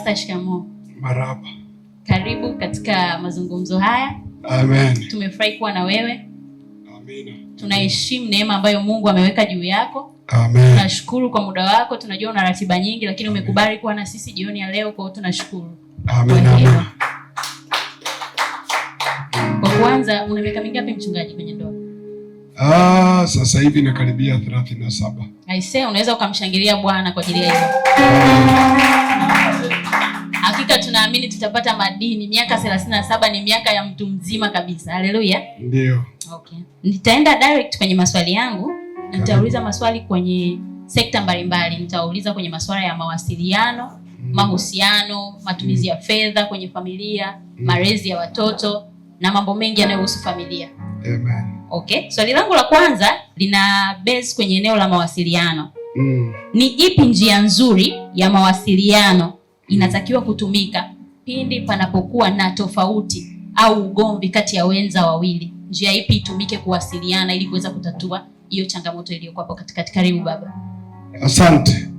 Pastor, shikamoo. Marhaba. Karibu katika mazungumzo haya. Amen. Tumefurahi kuwa na wewe. Amina. Tunaheshimu neema ambayo Mungu ameweka juu yako. Amen. Tunashukuru kwa muda wako. Tunajua una ratiba nyingi, lakini umekubali kuwa na sisi jioni ya leo, kwa hiyo tunashukuru. Amen. Amen. Kwa kwanza, una miaka mingapi mchungaji kwenye ndoa? Sasa hivi nakaribia 37. Aisee, unaweza ukamshangilia Bwana kwa ajili ya hiyo. Hakika tunaamini tutapata madini. Miaka 37 ni miaka ya mtu mzima kabisa. Haleluya. Ndio. Okay. Nitaenda direct kwenye maswali yangu. Nitauliza maswali kwenye sekta mbalimbali. Nitauliza kwenye masuala ya mawasiliano, mahusiano, matumizi ya fedha kwenye familia, malezi ya watoto na mambo mengi yanayohusu familia. Amen. Okay. Swali langu la kwanza lina base kwenye eneo la mawasiliano. Ni ipi njia nzuri ya mawasiliano inatakiwa kutumika pindi panapokuwa na tofauti au ugomvi kati ya wenza wawili? Njia ipi itumike kuwasiliana ili kuweza kutatua hiyo changamoto iliyokuwa hapo katikati? Karibu baba. Asante.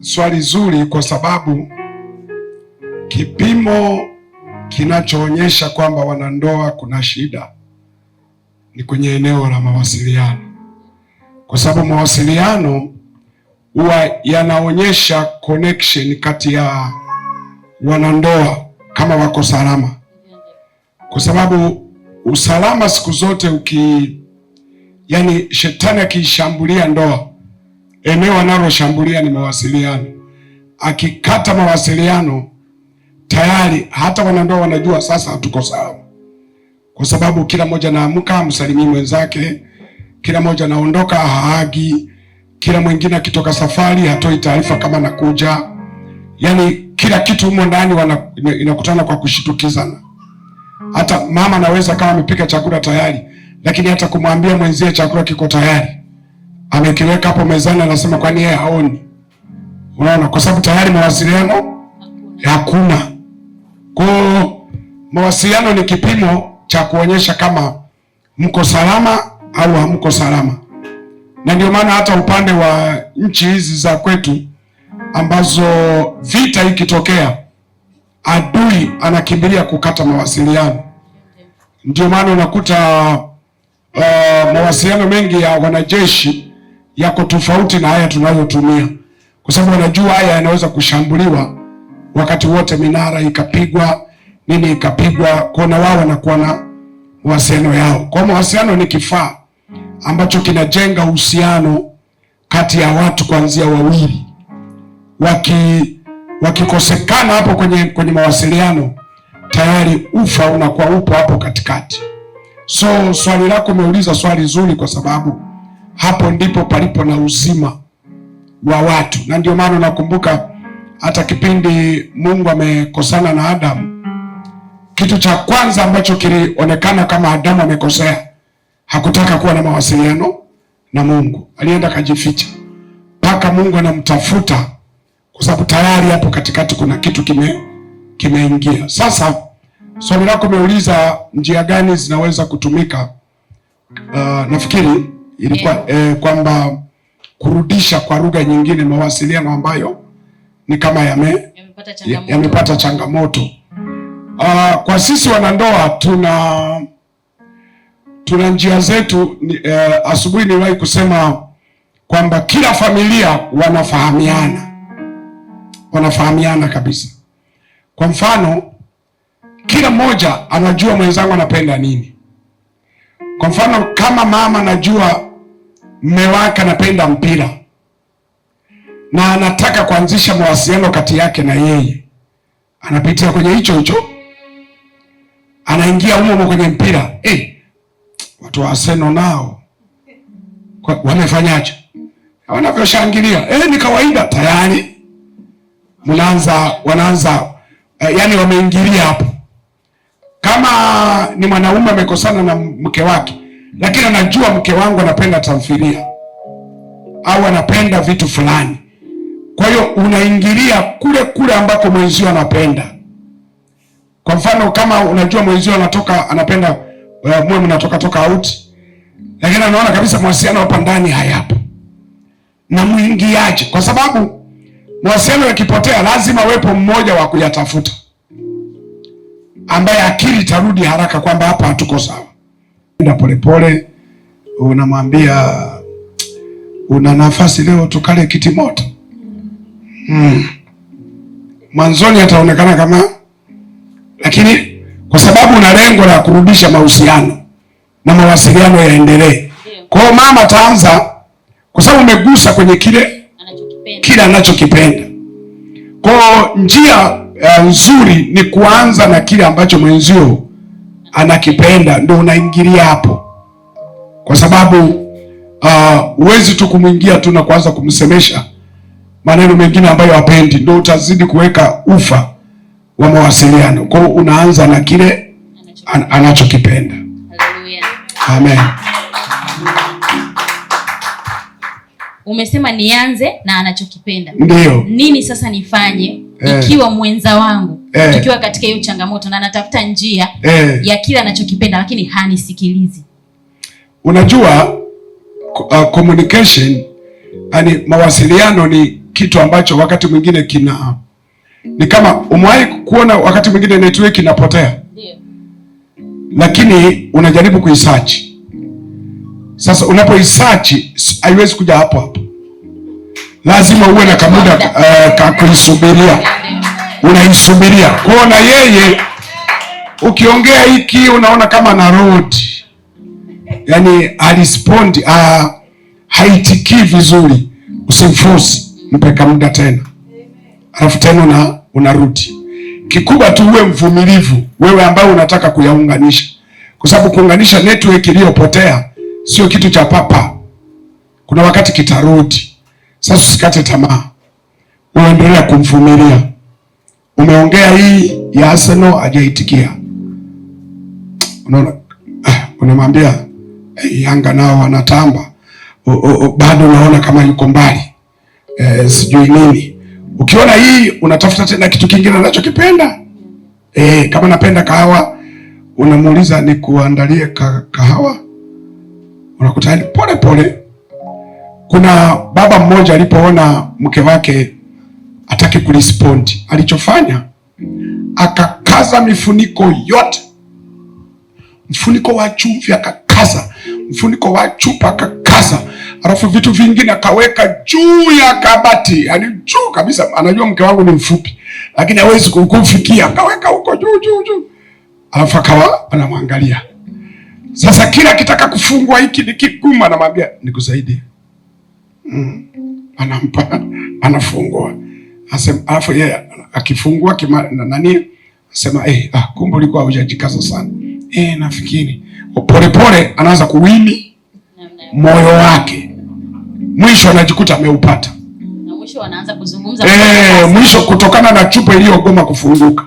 Swali zuri, kwa sababu kipimo kinachoonyesha kwamba wanandoa kuna shida ni kwenye eneo la mawasiliano, kwa sababu mawasiliano huwa yanaonyesha connection kati ya wanandoa kama wako salama, kwa sababu usalama siku zote shetani akishambulia ndoa, eneo analoshambulia ni mawasiliano. Akikata mawasiliano, tayari hata wanandoa wanajua sasa hatuko sawa, kwa sababu kila mmoja anaamka msalimii mwenzake, kila mmoja anaondoka haagi, kila mwingine akitoka safari hatoi taarifa kama nakuja. Kila kitu humo ndani inakutana kwa kushitukizana. Hata mama anaweza kama amepika chakula tayari, lakini hata kumwambia mwenzie chakula kiko tayari, amekiweka hapo mezani, anasema kwani yeye haoni? Unaona, kwa sababu tayari mawasiliano hakuna. Kwa mawasiliano ni kipimo cha kuonyesha kama mko salama au hamko salama. Na ndio maana hata upande wa nchi hizi za kwetu ambazo vita ikitokea, adui anakimbilia kukata mawasiliano. Ndio maana unakuta mawasiliano mengi ya wanajeshi yako tofauti na haya tunayotumia, kwa sababu wanajua haya yanaweza kushambuliwa wakati wote, minara ikapigwa, nini ikapigwa, kwa wao wanakuwa na mawasiliano yao. Kwa mawasiliano ni kifaa ambacho kinajenga uhusiano kati ya watu kuanzia wawili. Wakikosekana hapo kwenye mawasiliano, tayari ufa unakuwa upo hapo katikati. So swali lako umeuliza swali zuri, kwa sababu hapo ndipo palipo na uzima wa watu. Na ndio maana nakumbuka hata kipindi Mungu amekosana na Adamu, kitu cha kwanza ambacho kilionekana kama Adamu amekosea, hakutaka kuwa na mawasiliano na Mungu. Alienda kajificha mpaka Mungu anamtafuta, kwa sababu tayari hapo katikati kuna kitu kimeingia. Sasa swali lako umeuliza njia gani zinaweza kutumika. Nafikiri ilikuwa kwamba kurudisha kwa lugha nyingine mawasiliano ambayo ni kama yamepata changamoto. Kwa sisi wanandoa tuna njia zetu. Asubuhi niliwahi kusema kwamba kila familia wanafahamiana kabisa. Kwa mfano, kila mmoja anajua mwenzangu anapenda nini. Kwa mfano, kama mama anajua mume wake anapenda mpira na anataka kuanzisha mawasiliano kati yake na yeye, anapitia kwenye hicho, anaingia humo kwenye mpira. Watu wa Arsenal nao wamefanyaje? Wanavyoshangilia, ni kawaida, tayari wanaanza wameingilia hapo. Kama ni mwanaume amekosana na mke wake, lakini anajua mke wangu anapenda tamthilia au anapenda vitu fulani, kwa hiyo unaingilia kule ambako mwenzio anapenda. Kwa mfano, kama unajua mwenzio anapenda mwe mnatoka out, lakini anaona kabisa mawasiliano hapa ndani hayapo, na muingiaje? Kwa sababu Mawasiliano yakipotea, lazima wepo mmoja wa kuyatafuta, ambaye akili tarudi haraka kwamba hapa hatuko sawa. Nenda polepole, unamwambia una nafasi leo tukale kitimoto. Mwanzoni ataonekana kama, lakini kwa sababu una lengo la kurudisha mahusiano na mawasiliano yaendelee. Kwa hiyo mama ataanza, kwa sababu umegusa kwenye kile anachokipenda. Kwa hiyo njia nzuri ni kuanza na kile ambacho mwenzio anakipenda, ndio unaingilia hapo, kwa sababu huwezi tu kumwingia tu na kuanza kumsemesha maneno mengine ambayo hapendi, ndio utazidi kuweka ufa wa mawasiliano. Kwa hiyo unaanza na kile anachokipenda. Haleluya. Amen. Umesema nianze na anachokipenda. Ndio. Nini sasa nifanye ikiwa mwenza wangu tukiwa katika hiyo changamoto na natafuta njia ya kile anachokipenda lakini hanisikilizi? Unajua communication, yani mawasiliano ni kitu ambacho wakati mwingine ni kama umewahi kuona wakati mwingine network inapotea. Ndio. Lakini unajaribu kuisearch. Sasa unapoisearch haiwezi kuja hapo hapo. Lazima uwe na kamuda ka kuisubiria. Unaisubiria. Kwa na yeye ukiongea hiki unaona kama na road. Yaani alispond haitikii vizuri. Usimforce, mpe muda tena. Alafu tena unarudi. Kikubwa tu uwe mvumilivu, wewe ambao unataka kuyaunganisha. Kwa sababu kuunganisha network iliyopotea sio kitu cha papa. Kuna wakati kitarudi. Sasa usikate tamaa. Unaendelea kumvumilia. Umeongea hii ya Arsenal hajaitikia. Unaona, unamwambia Yanga nao wanatamba. Bado unaona kama yuko mbali. Sijui nini. Ukiona hii unatafuta tena kitu kingine anachokipenda. Kama napenda kahawa, unamuuliza ni kuandalie kahawa. Unakuta pole pole. Kuna baba mmoja alipoona mke wake hataki kurespond, alichofanya akakaza mifuniko yote. Mfuniko wa chumvi akakaza, mfuniko wa chupa akakaza, alafu vitu vingine akaweka juu ya kabati, yani juu kabisa. Anajua mke wangu ni mfupi, lakini hawezi kufikia, akaweka huko juu. Alafu akawa anamwangalia. Sasa kila kitaka kufungwa hiki ni kigumu, anamwambia nikusaidie. Anampa, anafungua. Alafu yeye akifungua asema kumbe ulikuwa hujajikaza sana. Nafikiri. Pole pole anaanza kuwini moyo wake. Mwisho anajikuta ameupata. Na mwisho anaanza kuzungumza. Mwisho kutokana na chupa iliyogoma kufunguka.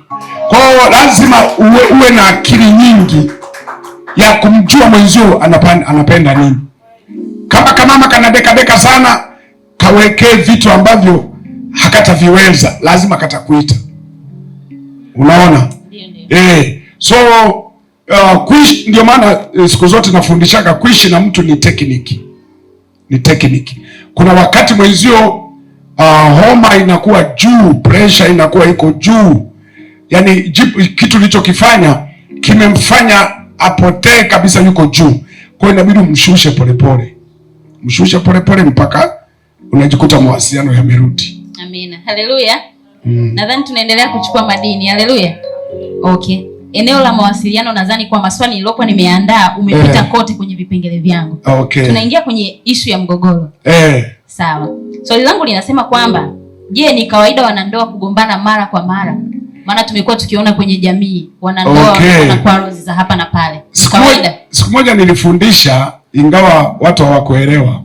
Kwa hiyo lazima uwe na akili nyingi ya kumjua mwenzio anapenda nini. Kama mama kanadeka sana, kawekee vitu ambavyo hakataviweza, lazima katakuita. Unaona? Ndio. So kuishi, ndio maana siku zote nafundishaga kuishi na mtu ni tekniki. Ni tekniki. Kuna wakati mwenzio homa inakuwa juu, pressure inakuwa iko juu. Yaani kitu ulichokifanya kimemfanya apotee kabisa, yuko juu. Kwa hiyo inabidi umshushe polepole. Mshushe polepole mpaka unajikuta mawasiliano yamerudi. Amina. Haleluya. Nadhani tunaendelea kuchukua madini. Haleluya. Okay. Eneo la mawasiliano, nadhani kwa maswali niliokuwa nimeandaa umepita kote kwenye vipengele vyangu. Okay. Tunaingia kwenye ishu ya mgogoro. Sawa. Swali langu linasema kwamba je, ni kawaida wanandoa kugombana mara kwa mara? Maana tumekuwa tukiona kwenye jamii wanandoa wana quarrels za hapa na pale. Siku moja nilifundisha, ingawa watu hawakuelewa,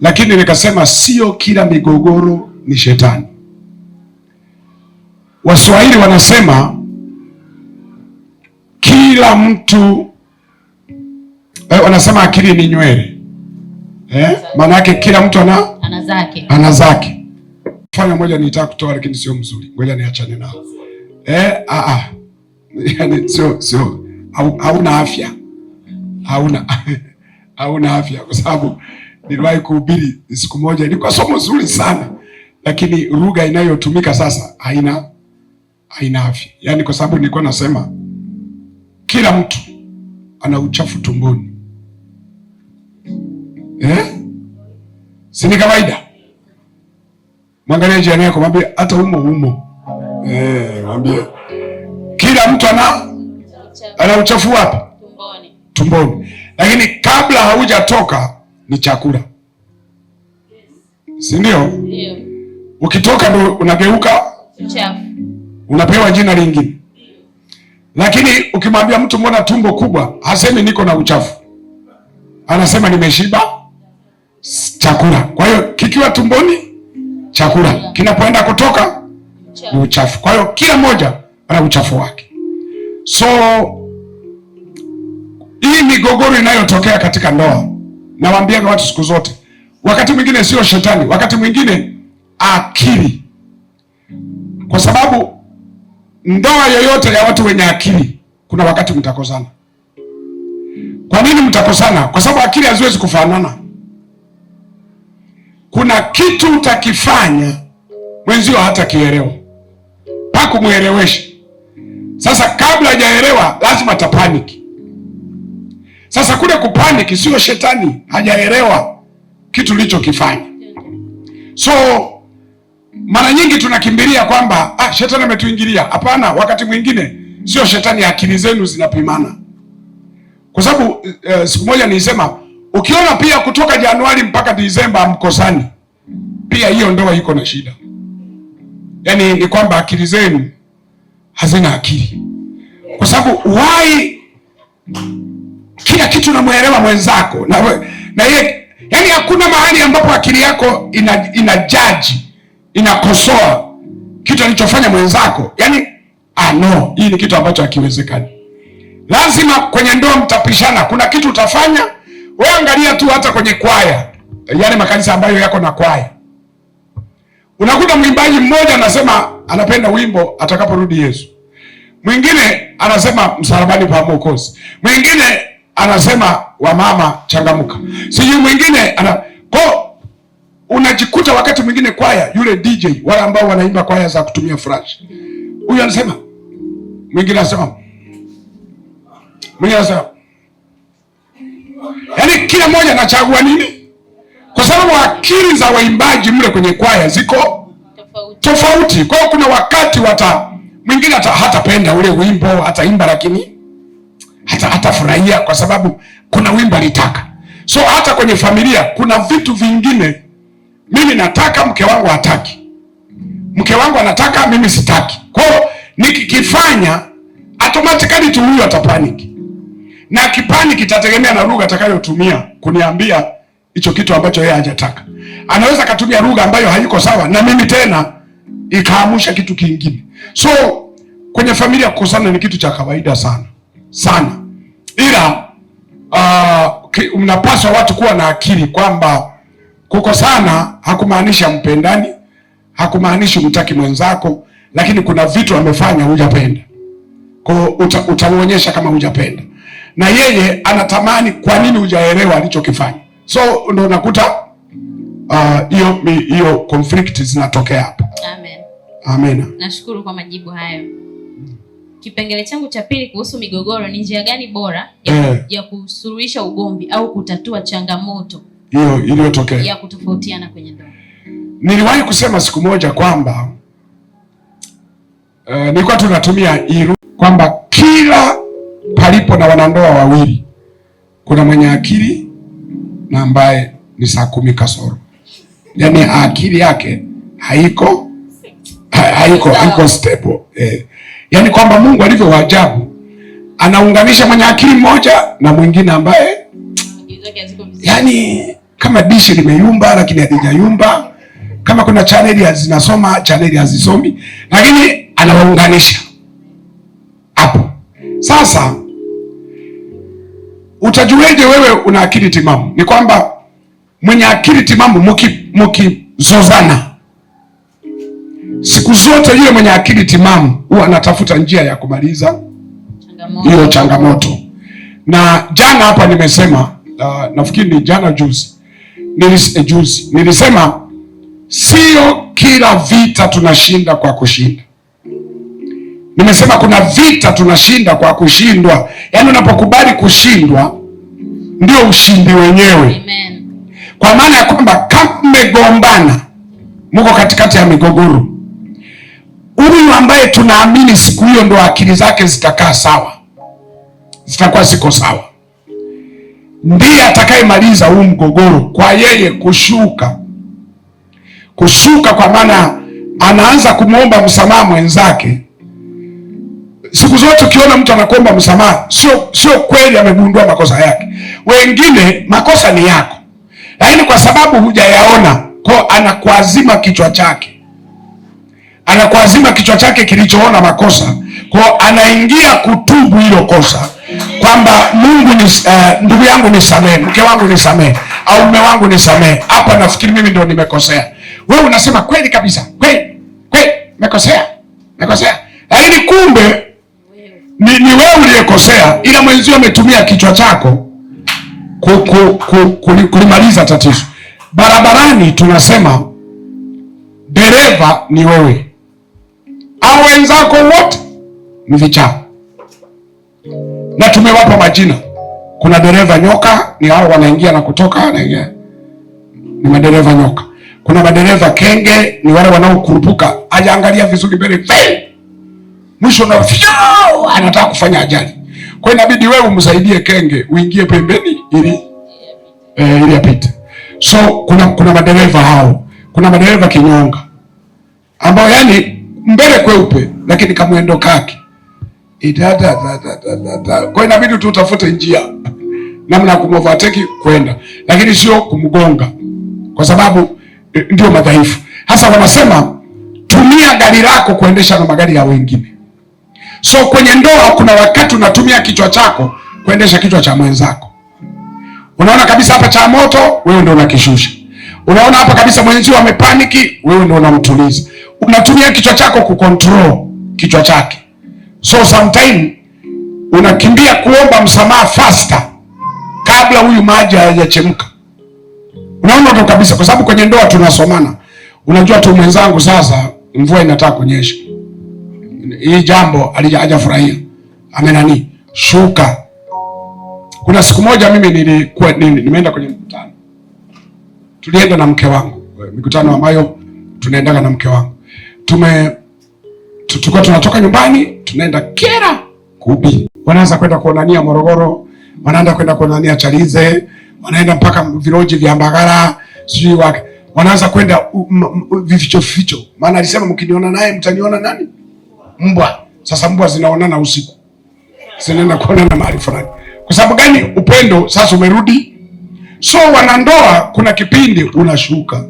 lakini nikasema sio kila migogoro ni shetani. Waswahili wanasema kila mtu wanasema akili ni nywele. Maana yake kila mtu ana zake. Mfano mmoja nitaka kutoa lakini sio mzuri. Ngoja niachane nao. Yaani sio hauna afya. Hauna afya kwa sababu niliwahi kuhubiri siku moja, ilikuwa somo zuri sana. lakini lugha inayotumika sasa haina afya. Yaani kwa sababu nilikuwa nasema kila mtu ana uchafu tumboni. Si ni kawaida? Mwangalie jirani yako, mwambie hata umo. Mwambie kila mtu ana uchafu wapi? Tumboni. Lakini kabla haujatoka ni chakula. Si ndio? Ndio. Ukitoka ndo unageuka uchafu. Unapewa jina lingine. Lakini ukimwambia mtu mbona tumbo kubwa, hasemi niko na uchafu. Anasema nimeshiba chakula. Kwa hiyo kikiwa tumboni chakula, kinapoenda kutoka ni uchafu. Kwa hiyo kila mmoja ana uchafu wake. So hii migogoro inayotokea katika ndoa, nawaambia watu siku zote, wakati mwingine sio shetani, wakati mwingine akili. Kwa sababu ndoa yoyote ya watu wenye akili, kuna wakati mtakosana. Kwa nini mtakosana? Kwa sababu akili haziwezi kufanana. Kuna kitu utakifanya mwenzio hata kielewa, mpaka mueleweshe. Sasa kabla hajaelewa lazima tapaniki. Sasa kule kupaniki sio shetani hajaelewa kitu ulichokifanya. So mara nyingi tunakimbilia kwamba shetani ametuingilia. Hapana, wakati mwingine sio shetani, akili zenu zinapimana. Kwa sababu siku moja nilisema, ukiona pia kutoka Januari mpaka Disemba mkosani, pia hiyo ndoa iko na shida. Yaani ni kwamba akili zenu hazina akili. Kwa sababu kila kitu namuelewa mwenzako na yeye, yani hakuna mahali ambapo akili yako ina judge, inakosoa kitu alichofanya mwenzako. Yani no, hii ni kitu ambacho hakiwezekani. Lazima kwenye ndoa mtapishana, kuna kitu utafanya. Wewe angalia tu hata kwenye kwaya, yale makanisa ambayo yako na kwaya, unakuta mwimbaji mmoja anasema anapenda wimbo atakaporudi Yesu, mwingine anasema msalabani pa Mwokozi, mwingine anasema wamama changamuka, sijui mwingine unajikuta wakati mwingine kwaya, yule DJ wale ambao wanaimba kwaya za kutumia flash, huyu anasema, mwingine anasema, yaani kila mmoja anachagua nini? Kwa sababu akili za waimbaji mle kwenye kwaya ziko tofauti. Kwa hiyo kuna wakati mwingine hatapenda ule wimbo, hataimba, lakini hatafurahia kwa sababu kuna wimbo alitaka. So hata kwenye familia kuna vitu vingine, mimi nataka, mke wangu hataki, mke wangu anataka, mimi sitaki. Kwa hiyo nikikifanya automatically tu huyu atapaniki, na kipaniki kitategemea na lugha atakayotumia kuniambia hicho kitu ambacho yeye hajataka. Anaweza katumia lugha ambayo haiko sawa na mimi, tena ikaamusha kitu kingine. So kwenye familia kukosana ni kitu cha kawaida sana, ila mnapaswa watu kuwa na akili kwamba kukosana hakumaanishi mpendani, hakumaanishi mtaki mwenzako, lakini kuna vitu amefanya hujapenda. Kwa hiyo utamuonyesha kama hujapenda, na yeye anatamani kwa nini hujaelewa alichokifanya. So ndio unakuta hiyo conflict zinatokea hapa. Amen. Nashukuru kwa majibu hayo. Kipengele changu cha pili kuhusu migogoro, ni njia gani bora ya kusuluhisha ugomvi au kutatua changamoto hiyo iliyotokea ya kutofautiana kwenye ndoa? Niliwahi kusema siku moja kwamba nilikuwa tunatumia hilo kwamba kila palipo na wanandoa wawili kuna mwenye akili na ambaye ni saa 10 kasoro. Yaani akili yake haiko stable. Yaani kwamba Mungu alivyo waajabu, anaunganisha mwenye akili mmoja na mwingine ambaye yaani kama dishi limeyumba lakini halijayumba, kama kuna channel zinasoma channel hazisomi, lakini anawaunganisha hapo. Sasa utajueje wewe una akili timamu? Ni kwamba mwenye akili timamu mkizozana, siku zote yule mwenye akili timamu huwa anatafuta njia ya kumaliza hiyo changamoto. Na jana hapa nimesema, nafikiri ni jana juzi, nilisema sio kila vita tunashinda kwa kushinda. Nimesema kuna vita tunashinda kwa kushindwa. Yaani unapokubali kushindwa ndio ushindi wenyewe. Amen. Kwa maana ya kwamba kama mmegombana, mko katikati ya migogoro, huyu ambaye tunaamini siku hiyo ndo akili zake zitakaa sawa, zitakuwa ziko sawa, ndiye atakayemaliza huu mgogoro kwa yeye kushuka. Kushuka kwa maana anaanza kumwomba msamaha mwenzake. Siku zote ukiona mtu anakuomba msamaha, sio kweli amegundua makosa yake. Wengine makosa ni yako, lakini kwa sababu hujayaona, kwa anakuazima kichwa chake, anakuazima kichwa chake kilichoona makosa, kwa anaingia kutubu hilo kosa, kwamba Mungu ni ndugu yangu nisamehe, mke wangu nisamehe, au mume wangu nisamehe, hapa nafikiri mimi ndio nimekosea. Wewe unasema kweli kabisa, kweli nimekosea, lakini kumbe ni wewe uliyekosea, ila mwenzio ametumia kichwa chako kulimaliza tatizo. Barabarani tunasema dereva ni wewe, au wenzako wote ni vichaa, na tumewapa majina. Kuna dereva nyoka, ni hao wanaingia na kutoka, ni madereva nyoka. Kuna madereva kenge, ni wale wanaokurupuka, hajaangalia vizuri mbele, mwisho na anataka kufanya ajali. Kwa hiyo inabidi wewe umsaidie kenge, uingie pembeni ili apite. So kuna madereva hao. Kuna madereva kinyonga ambao yani mbele kweupe lakini kamwendo kake. Kwa hiyo inabidi tu utafute njia namna ya kumovertake kwenda, lakini sio kumgonga, kwa sababu ndio madhaifu. Hasa wanasema tumia gari lako kuendesha na magari ya wengine. So kwenye ndoa kuna wakati unatumia kichwa chako kuendesha kichwa cha mwenzako. Unaona kabisa hapa cha moto, wewe ndio unakishusha. Unaona hapa kabisa mwenzio amepaniki, wewe ndio unamtuliza. Unatumia kichwa chako kucontrol kichwa chake. So sometime unakimbia kuomba msamaha faster kabla huyu maji hayajachemka. Unaona ndo kabisa, kwa sababu kwenye ndoa tunasomana. Unajua tu mwenzangu sasa mvua inataka kunyesha, hii jambo hajafurahia, amenani shuka. Kuna siku moja mimi nilikuwa nimeenda kwenye mkutano, tulienda na mke wangu, mikutano ambayo tunaendaga na mke wangu. Tulikuwa tunatoka nyumbani tunaenda Kera kuhubiri. Wanaanza kwenda kuonania Morogoro, wanaenda kwenda kuonania Chalize, wanaenda mpaka viroji vya Mbagala, sijui wake. Wanaanza kwenda vificho. Maana alisema mkiniona naye mtaniona nani? Mbwa. Sasa mbwa zinaonana usiku, zinaenda kuonana mahali fulani. Kwa sababu gani? Upendo sasa umerudi. So wanandoa kuna kipindi unashuka,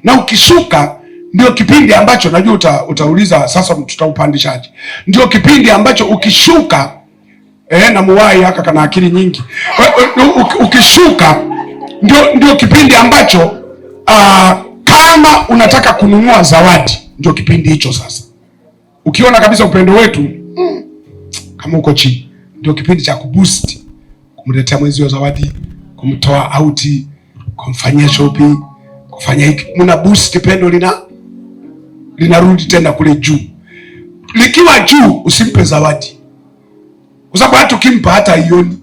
na ukishuka ndio kipindi ambacho najua utauliza sasa tutaupandishaje. Ndio kipindi ambacho ukishuka na muwai haka kana akili nyingi. Ukishuka ndio kipindi ambacho kama unataka kununua zawadi, ndio kipindi hicho sasa. Ukiona kabisa upendo wetu kama uko chini, ndio kipindi cha kuboost, kumletea mwenzio zawadi, kumtoa auti, kumfanyia shopping, kufanya hiki. Mna boost pendo linarudi tena kule juu. Likiwa juu usimpe zawadi, kwa sababu hata ukimpa hata ioni.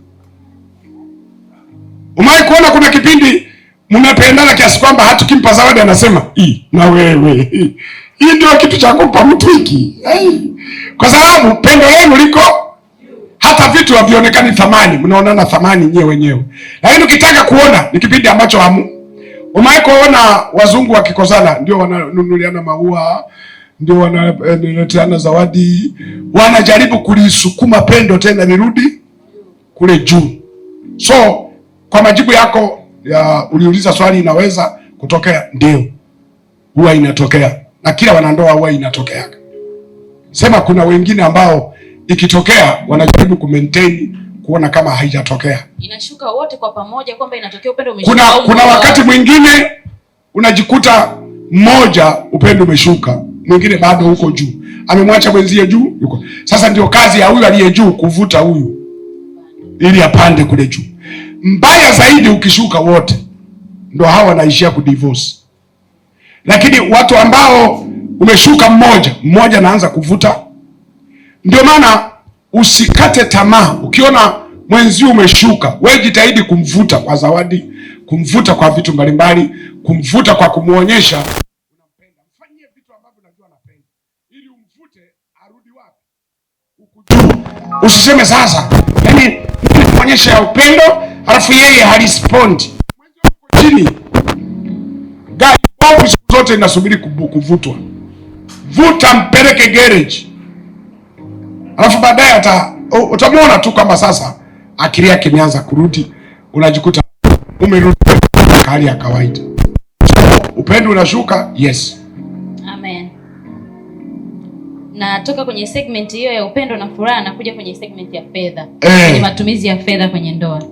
Umewahi kuona kuna kipindi mmependana kiasi kwamba hata ukimpa zawadi anasema na wewe hii ndio kitu cha kumpa mtu hiki? Kwa sababu pendo lenu liko, hata vitu havionekani thamani, mnaonana thamani nyewe wenyewe. Lakini ukitaka kuona ni kipindi ambacho umewahi kuona wazungu wakikosana ndio wananunuliana maua, ndio wanaleteana zawadi, wanajaribu kulisukuma pendo tena lirudi kule juu. So kwa majibu yako uliuliza swali, inaweza kutokea? Ndio, huwa inatokea, na kila wanandoa huwa inatokea. Sema kuna wengine ambao ikitokea wanajaribu kumaintain kuona kama haijatokea, inashuka wote kwa pamoja kwamba inatokea upendo umeshuka. Kuna wakati mwingine unajikuta mmoja upendo umeshuka, mwingine bado huko juu, amemwacha mwenzie juu yuko. Sasa ndio kazi ya huyu aliye juu kuvuta huyu ili apande kule juu. Mbaya zaidi ukishuka wote, ndio hawa wanaishia kudivorce. Lakini watu ambao umeshuka mmoja anaanza kuvuta. Ndio maana usikate tamaa. Ukiona mwenzio umeshuka, wewe jitahidi kumvuta kwa zawadi, kumvuta kwa vitu mbalimbali, kumvuta kwa kumuonyesha unampenda. Mfanyie vitu ambavyo unajua anapenda, ili umvute arudi wapi? Ukujua. Usiseme sasa, yaani kuonyesha ya upendo alafu yeye halispondi. Mwenzio uko chini. Gari wao siku zote inasubiri kuvutwa. Vuta, mpeleke garage. Alafu baadaye utamwona tu kwamba sasa akili yake imeanza kurudi, unajikuta umerudi hali ya kawaida. Upendo unashuka, yes. Amen. Na toka kwenye segment hiyo ya upendo na furaha na kuja kwenye segment ya fedha. Ni matumizi ya fedha kwenye ndoa.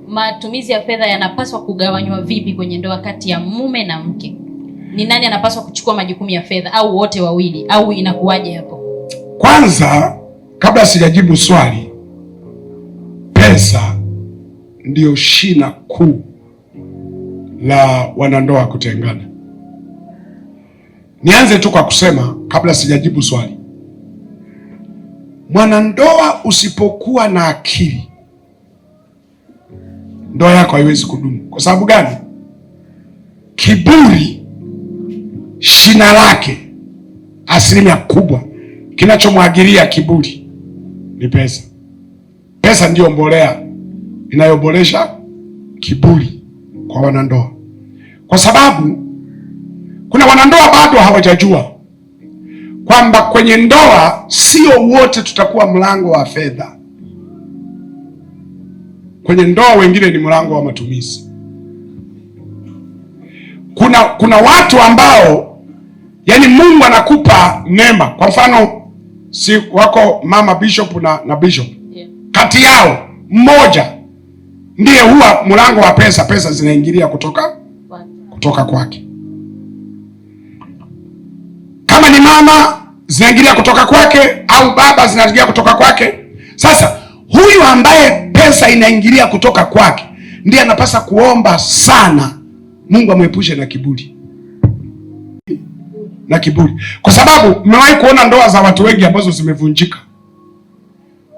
Matumizi ya fedha yanapaswa kugawanywa vipi kwenye ndoa kati ya mume na mke? Ni nani anapaswa kuchukua majukumu ya fedha, au wote wawili, au inakuwaje hapo? Kwanza, kabla sijajibu swali, pesa ndio shina kuu la wanandoa kutengana. Nianze tu kwa kusema kabla sijajibu swali, mwanandoa usipokuwa na akili, ndoa yako haiwezi kudumu. Kwa sababu gani? Kiburi shina lake, asilimia kubwa kinachomwagilia kiburi ni pesa. Pesa ndiyo mbolea inayoboresha kiburi kwa wanandoa, kwa sababu kuna wanandoa bado hawajajua kwamba kwenye ndoa sio wote tutakuwa mlango wa fedha. Kwenye ndoa wengine ni mlango wa matumizi. Kuna watu ambao yani Mungu anakupa neema. Kwa mfano, si wako mama bishop na bishop, yeah. Kati yao mmoja ndiye huwa mlango wa pesa. Pesa zinaingilia kutoka kwake. Kama ni mama zinaingilia kutoka kwake, au baba zinaingilia kutoka kwake. Sasa huyu ambaye pesa inaingilia kutoka kwake ndiye anapasa kuomba sana Mungu amwepushe na kiburi. Kwa sababu mmewahi kuona ndoa za watu wengi ambazo zimevunjika.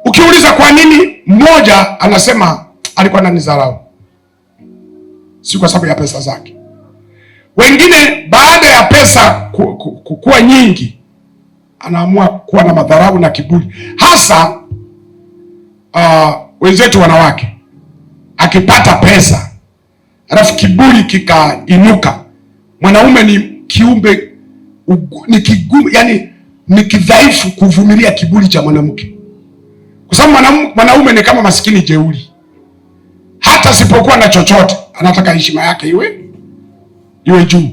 Ukiuliza kwa nini, mmoja anasema alikuwa ananidharau, si kwa sababu ya pesa zake. Wengine baada ya pesa kukua nyingi, anaamua kuwa na madharau na kiburi. Hasa wenzetu wanawake, akipata pesa alafu kiburi kikainuka, mwanaume ni kiumbe ni kigumu, yani ni kidhaifu kuvumilia kiburi cha mwanamke. Kwa sababu mwanaume ni kama maskini jeuri. Hata sipokuwa na chochote, anataka heshima yake iwe juu.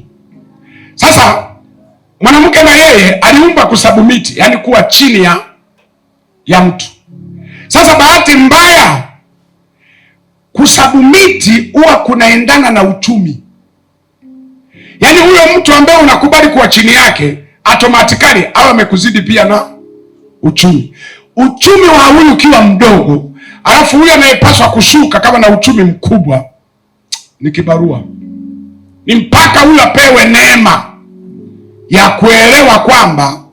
Sasa mwanamke na yeye aliumba kusubmit, yani kuwa chini ya mtu. Sasa bahati mbaya, kusubmit huwa kunaendana na uchumi. Yaani huyo mtu ambaye unakubali kuwa chini yake, automatically awe amekuzidi pia na uchumi. Uchumi wa huyu ukiwa mdogo, alafu huyu anayepaswa kushuka kama na uchumi mkubwa, ni kibarua. Ni mpaka huyu apewe neema ya kuelewa kwamba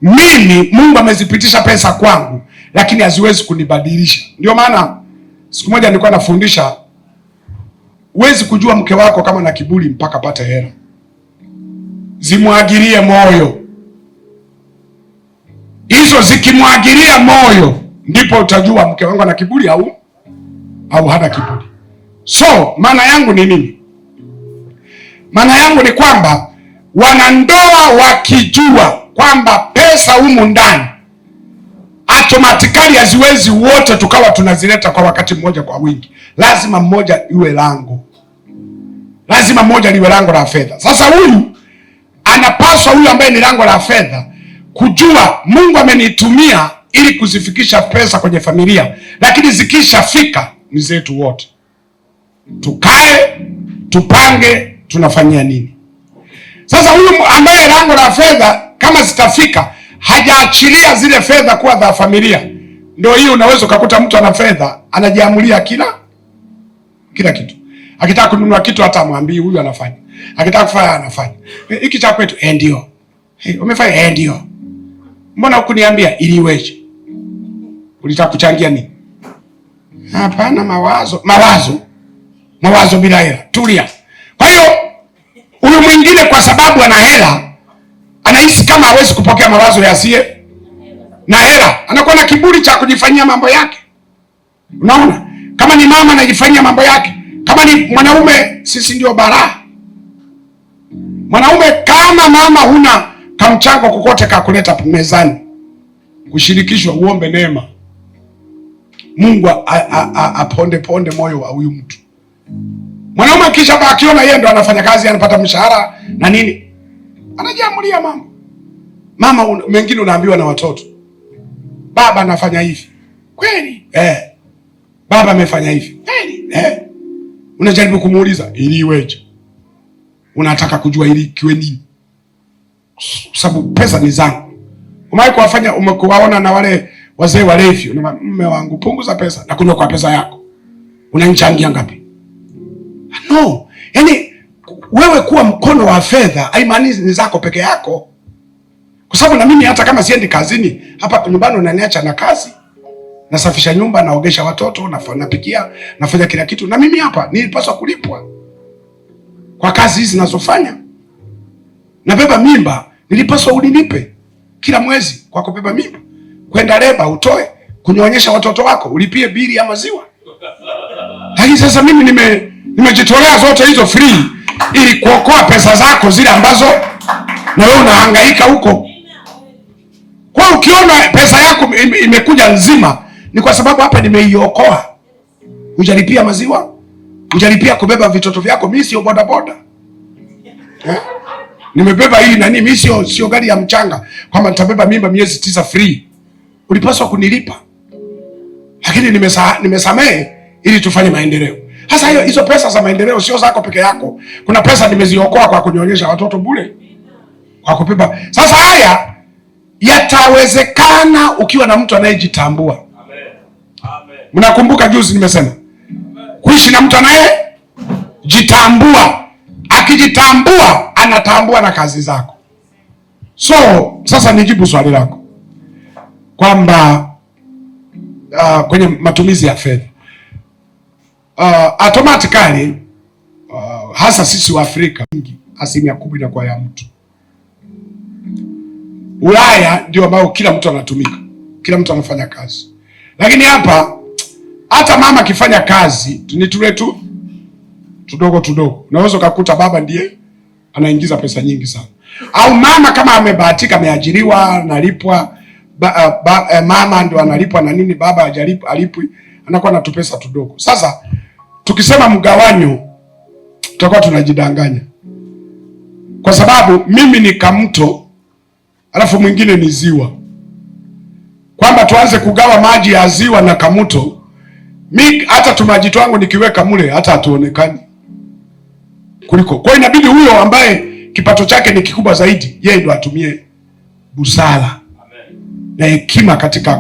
mimi Mungu amezipitisha pesa kwangu, lakini haziwezi kunibadilisha. Ndio maana siku moja nilikuwa nafundisha, huwezi kujua mke wako kama na kiburi mpaka pate hela. Zimwagilie moyo. Hizo zikimwagilia moyo, ndipo utajua mke wangu ana kiburi au hana kiburi. So maana yangu ni nini? Maana yangu ni kwamba wanandoa wakijua kwamba pesa humu ndani automatically haziwezi wote tukawa tunazileta kwa wakati mmoja kwa wingi. Lazima mmoja iwe lango. Lazima mmoja liwe lango la fedha. Sasa huyu anapaswa, huyu ambaye ni lango la fedha, kujua Mungu amenitumia ili kuzifikisha pesa kwenye familia, lakini zikishafika ni zetu wote. Tukae, tupange tunafanyia nini. Sasa huyu ambaye lango la fedha kama zitafika, hajaachilia zile fedha kuwa za familia, ndio hiyo unaweza ukakuta mtu ana fedha anajiamulia kila kitu. Akitaka kununua kitu hata amwambii, huyu anafanya. Akitaka kufanya anafanya. Hiki cha kwetu ndio. Umefanya ndio. Mbona hukuniambia ili iweje? Ulitaka kuchangia nini? Hapana, mawazo bila hela. Tulia. Kwa hiyo huyu mwingine kwa sababu ana hela anahisi kama hawezi kupokea mawazo yasiye na hela, anakuwa na kiburi cha kujifanyia mambo yake. Unaona? Kama ni mama anajifanyia mambo yake, kama ni mwanaume, sisi ndio balaa. Mwanaume kama mama huna kamchango kokote kakuleta mezani kushirikishwa, uombe neema Mungu aponde moyo wa huyu mtu. Mwanaume kisha akiona yeye ndo anafanya kazi, anapata mshahara na nini, anajiamulia mama mengine unaambiwa na watoto, baba anafanya hivi kweli, baba amefanya hivi kweli, unajaribu kumuuliza ili iweje? Unataka kujua ili kiwe nini? Sababu pesa ni zangu. Umekuwaona na wale wazee walevi, mume wangu punguza pesa na kunywa kwa pesa yako. Unanichangia ngapi? No, yani wewe kuwa mkono wa fedha haimaanishi ni zako peke yako. Kwa sababu na mimi hata kama siendi kazini, hapa nyumbani unaniacha na kazi. Nasafisha nyumba, naogesha watoto, napikia, nafanya kila kitu. Na mimi hapa nilipaswa kulipwa kwa kazi hizi ninazofanya. Nabeba mimba, nilipaswa unilipe kila mwezi kwa kubeba mimba. Kwenda leba utoe, kunyonyesha watoto wako, ulipie bili ya maziwa. Lakini sasa mimi nimejitolea zote hizo free ili kuokoa pesa zako zile ambazo na wewe unahangaika huko. Kwa ukiona pesa yako imekuja nzima, ni kwa sababu hapa nimeiokoa. Hujalipia maziwa, hujalipia kubeba vitoto vyako. Mimi sio boda boda. Nimebeba hii nani, mimi sio gari ya mchanga kwamba nitabeba mimba miezi 9 free. Ulipaswa kunilipa. Lakini nimesamehe ili tufanye maendeleo. Sasa hizo pesa za maendeleo sio zako peke yako. Kuna pesa nimeziokoa kwa kunyonyesha watoto bure, kwa kubeba. Sasa haya yatawezekana ukiwa na mtu anayejitambua. Amen. Mnakumbuka juzi nimesema kuishi na mtu anayejitambua. Akijitambua anatambua na kazi zako. So sasa nijibu swali lako kwamba kwenye matumizi ya fedha automatically hasa sisi wa Afrika 10% inakuwa ya mtu. Ulaya ndio ambao kila mtu anatumika, kila mtu anafanya kazi. Lakini hapa hata mama akifanya kazi ni tule tu tudogo. Unaweza kukuta baba ndiye anaingiza pesa nyingi sana. Au mama kama amebahatika ameajiriwa, analipwa, mama ndio analipwa na nini, baba alipwi, anakuwa na tupesa tudogo. Sasa tukisema mgawanyo tutakuwa tunajidanganya. Kwa sababu mimi ni kamto alafu mwingine ni ziwa. Kwamba tuanze kugawa maji ya ziwa na kamuto, mimi hata tumaji twangu nikiweka mule hata hatuonekani. Kuliko. Kwa inabidi huyo ambaye kipato chake ni kikubwa zaidi, yeye ndo atumie busara. Amen. Na hekima katika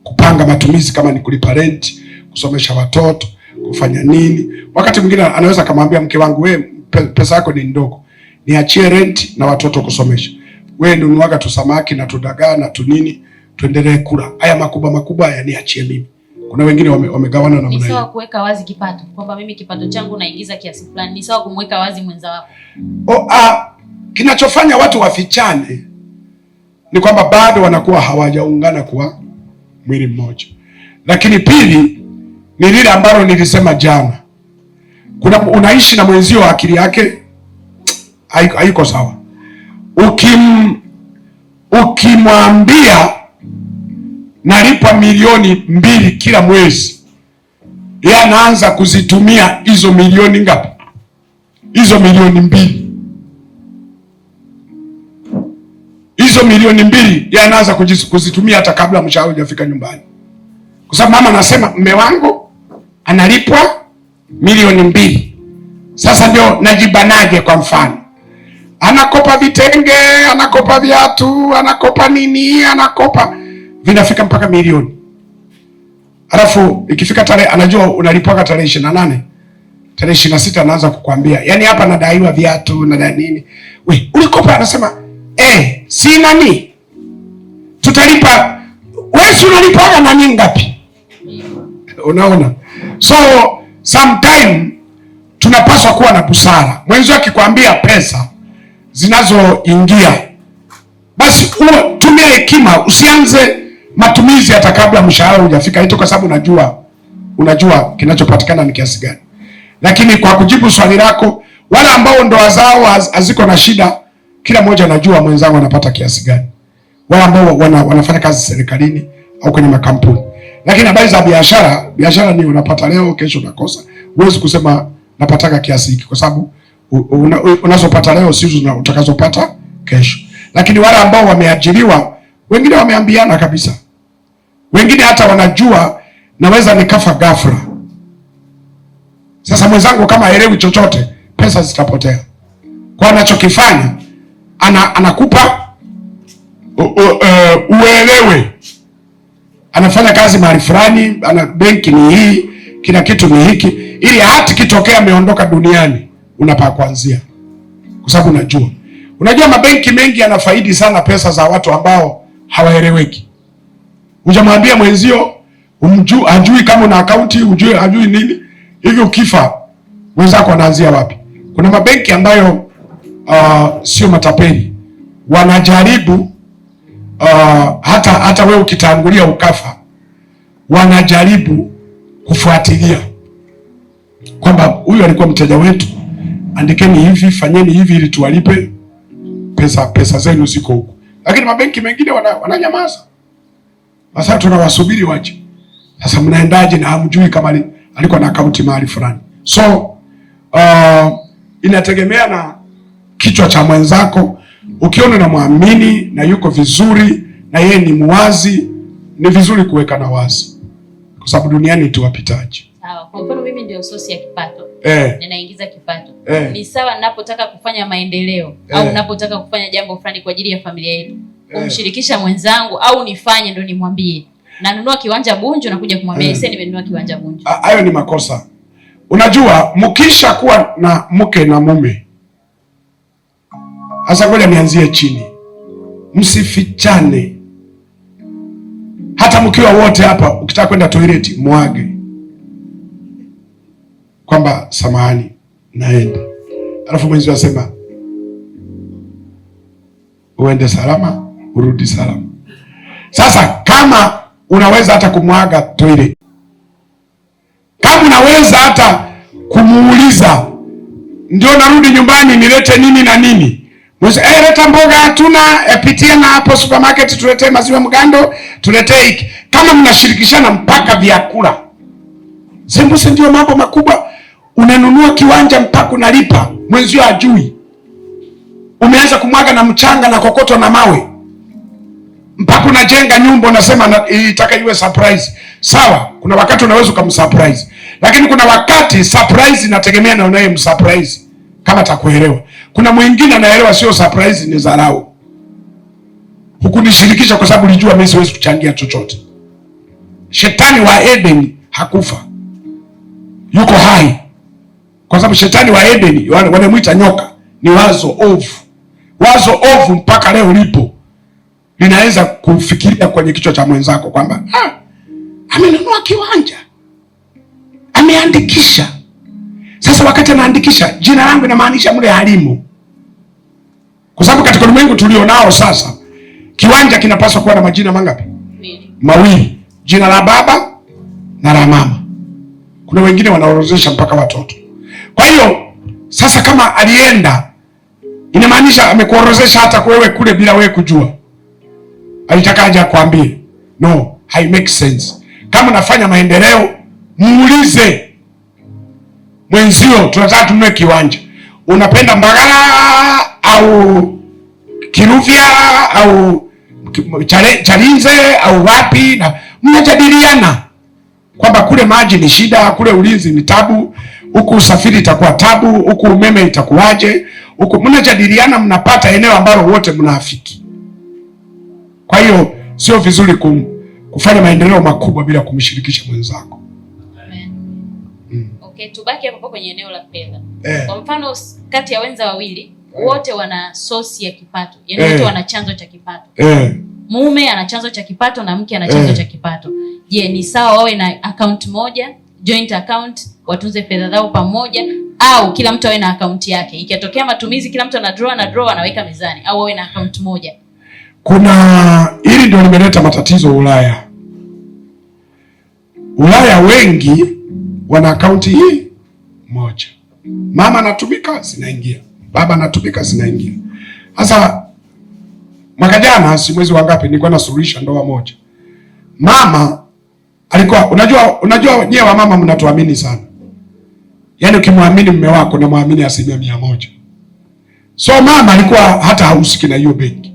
kupanga matumizi, kama ni kulipa rent, kusomesha watoto, kufanya nini. Wakati mwingine anaweza kumwambia mke wangu, wewe pesa yako ni ndogo, niachie rent na watoto kusomesha. Wewe nunuaga tu samaki na tudagaa na tunini, tuendelee kula. Haya makubwa haya niachie mimi. Kuna wengine wamegawana na mnaii. Ni sawa kuweka wazi kipato, kwamba mimi kipato changu naingiza kiasi fulani. Ni sawa kumweka wazi mwenza wako. Kinachofanya watu wafichane ni kwamba bado wanakuwa hawajaungana kuwa mwili mmoja. Lakini pili ni lile ambalo nilisema jana. Unaishi na mwenzio akili yake haiko sawa. Ukimwambia nalipa milioni 2 kila mwezi, yeye anaanza kuzitumia hizo milioni ngapi? Hizo milioni 2. Hizo milioni 2 yeye anaanza kuzitumia hata kabla mshahara hujafika nyumbani. Kwa sababu mama anasema mume wangu analipwa milioni 2. Sasa ndio najibanaje? Kwa mfano, anakopa vitenge, anakopa viatu, anakopa nini, vinafika mpaka milioni. Alafu ikifika tarehe, anajua unalipwa tarehe 28, tarehe 26 anaanza kukwambia, yaani hapa nadaiwa viatu na nini. We, ulikopa? Anasema si nani tutalipa. Wewe si unalipa na nini ngapi? Unaona? So sometime tunapaswa kuwa na busara. Mwenzi akikwambia pesa zinazoingia, basi tumia hekima, usianze matumizi hata kabla mshahara hujafika. Ito kwa sababu unajua kinachopatikana ni kiasi gani. Lakini kwa kujibu swali lako, wale ambao ndoa zao haziko na shida, kila mmoja anajua mwenzangu anapata kiasi gani. Wale ambao wanafanya kazi serikalini au kwenye makampuni. Lakini habari za biashara ni unapata leo, kesho unakosa. Huwezi kusema napataka kiasi hiki, kwa sababu unazopata leo sio utakazopata kesho. Lakini wale ambao wameajiriwa, wengine wameambiana kabisa. Wengine hata wanajua naweza nikafa ghafla. Sasa mwenzangu kama haelewi chochote, pesa zitapotea. Kwa anachokifanya anakupa uelewe. Anafanya kazi mahali fulani, ana benki ni hii, kila kitu ni hiki, ili hata kitokea ameondoka duniani unapaa kuanzia. Kwa sababu unajua mabenki mengi yanafaidi sana pesa za watu ambao hawaeleweki. Hujamwambia mwenzio, hajui kama una akaunti, hajui nini. Hivi ukifa mwenzako anaanzia wapi? Kuna mabenki ambayo sio matapeli. Wanajaribu hata wewe ukitangulia ukafa, wanajaribu kufuatilia kwamba huyu alikuwa mteja wetu, andikeni hivi, fanyeni hivi ili tuwalipe pesa zenu ziko huko. Lakini mabenki mengine wananyamaza. Sasa tunawasubiri waje. Sasa mnaendaje na hamjui kama alikuwa na akaunti mahali fulani? So inategemea na kichwa cha mwenzako. Ukiona na muamini na yuko vizuri na yeye ni muwazi, ni vizuri kuweka na wazi, kwa sababu duniani tu wapitaji. Sawa. Kwa mfano mimi ndio sosi ya kipato. Ninaingiza kipato. Ni sawa ninapotaka kufanya maendeleo au ninapotaka kufanya jambo fulani kwa ajili ya familia yetu, kumshirikisha mwenzangu au nifanye ndo nimwambie nanunua kiwanja Bunju na kuja kumwambia sasa nimenunua kiwanja Bunju. Hayo ni makosa. Unajua mkisha kuwa na mke na mume, hasa ngoja nianzie chini, msifichane. Hata mkiwa wote hapa, ukitaka kwenda toilet mwage kwamba samahani naenda, alafu mwenzi asema uende salama urudi salama. Sasa kama unaweza hata kumwaga toilet, kama unaweza hata kumuuliza ndio narudi nyumbani nilete nini na nini, leta mboga hatuna, pitia na hapo supermarket tuletee maziwa mgando, tuletee hiki. Kama mnashirikishana mpaka vyakula, sembuse ndio mambo makubwa. Unanunua kiwanja mpaka unalipa, mwenzio ajui. Umeanza kumwaga na mchanga na kokoto na mawe, mpaka unajenga nyumba unasema itaka iwe surprise. Sawa, kuna wakati unaweza kumsurprise, lakini kuna wakati surprise inategemea na unaye msurprise kama atakuelewa. Kuna mwingine anaelewa sio surprise ni dharau. Hukunishirikisha kwa sababu nilijua mimi siwezi kuchangia chochote. Shetani wa Eden hakufa, yuko hai. Kwa sababu shetani wa Eden wanamuita nyoka, ni wazo ovu. Wazo ovu mpaka leo lipo, linaweza kufikiria kwenye kichwa cha mwenzako kwamba amenunua kiwanja, ameandikisha. Sasa wakati anaandikisha, jina langu inamaanisha mle halimo. Kwa sababu katika ulimwengu tulionao sasa, kiwanja kinapaswa kuwa na majina mangapi? Mawili. Jina la baba na la mama. Kuna wengine wanaorozesha mpaka watoto. Kwa hiyo sasa kama alienda, inamaanisha amekuorozesha hata wewe kule bila wewe kujua. Alitakaje akwambie? No, hai make sense. Kama unafanya maendeleo, muulize mwenzio, tunataka tununue kiwanja. Unapenda Mbagala au Kiruvya au Chalinze au wapi, na mnajadiliana kwamba kule maji ni shida, kule ulinzi ni tabu, huku usafiri itakuwa tabu, huku umeme itakuwaje, huku mnajadiliana, mnapata eneo ambalo wote mnaafiki. Kwa hiyo sio vizuri kufanya maendeleo makubwa bila kumshirikisha mwenzako. Amen. Okay. Okay, tubaki hapo kwenye eneo la fedha. Kwa mfano kati ya wenza wawili wote wana source ya kipato. Yaani wote wana chanzo cha kipato. Mume ana chanzo cha kipato na mke ana chanzo cha kipato. Je, ni sawa wawe na account moja, joint account, watunze fedha zao pamoja, au kila mtu awe na account yake? Ikitokea matumizi kila mtu ana draw anaweka mezani, au wawe na account moja? Hili ndio limeleta matatizo Ulaya. Ulaya wengi wana akaunti hii moja. Mama anatumika zinaingia, baba anatumika zinaingia. Sasa mwaka jana, si mwezi wa ngapi, nilikuwa nasuluhisha ndoa moja. Mama alikuwa, unajua nyewe wa mama mnatuamini sana. Yaani ukimwamini mume wako na muamini 100%. So mama alikuwa hata hahusiki na hiyo benki.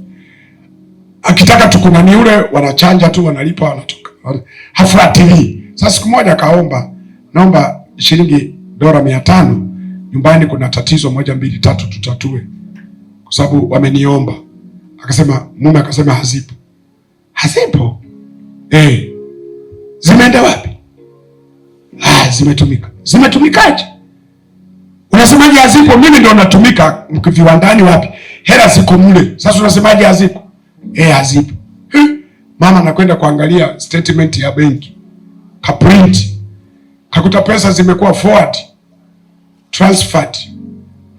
Akitaka tukunani yule wanachanja tu, wanalipa, wanatoka. Hafuatilii. Sasa siku moja akaomba, naomba shilingi $500, nyumbani kuna tatizo 1 2 3 tutatue, kwa sababu wameniomba. Akasema, mume akasema hazipo. Hazipo? Zimeenda wapi? Zimetumika. Zimetumikaje? Unasemaje hazipo? Mimi ndio natumika viwandani wapi? Hela ziko mle. Sasa unasemaje hazipo? Hazipo. Mama anakwenda kuangalia statement ya benki. Kaprint. Kakuta pesa zimekuwa forward, transferred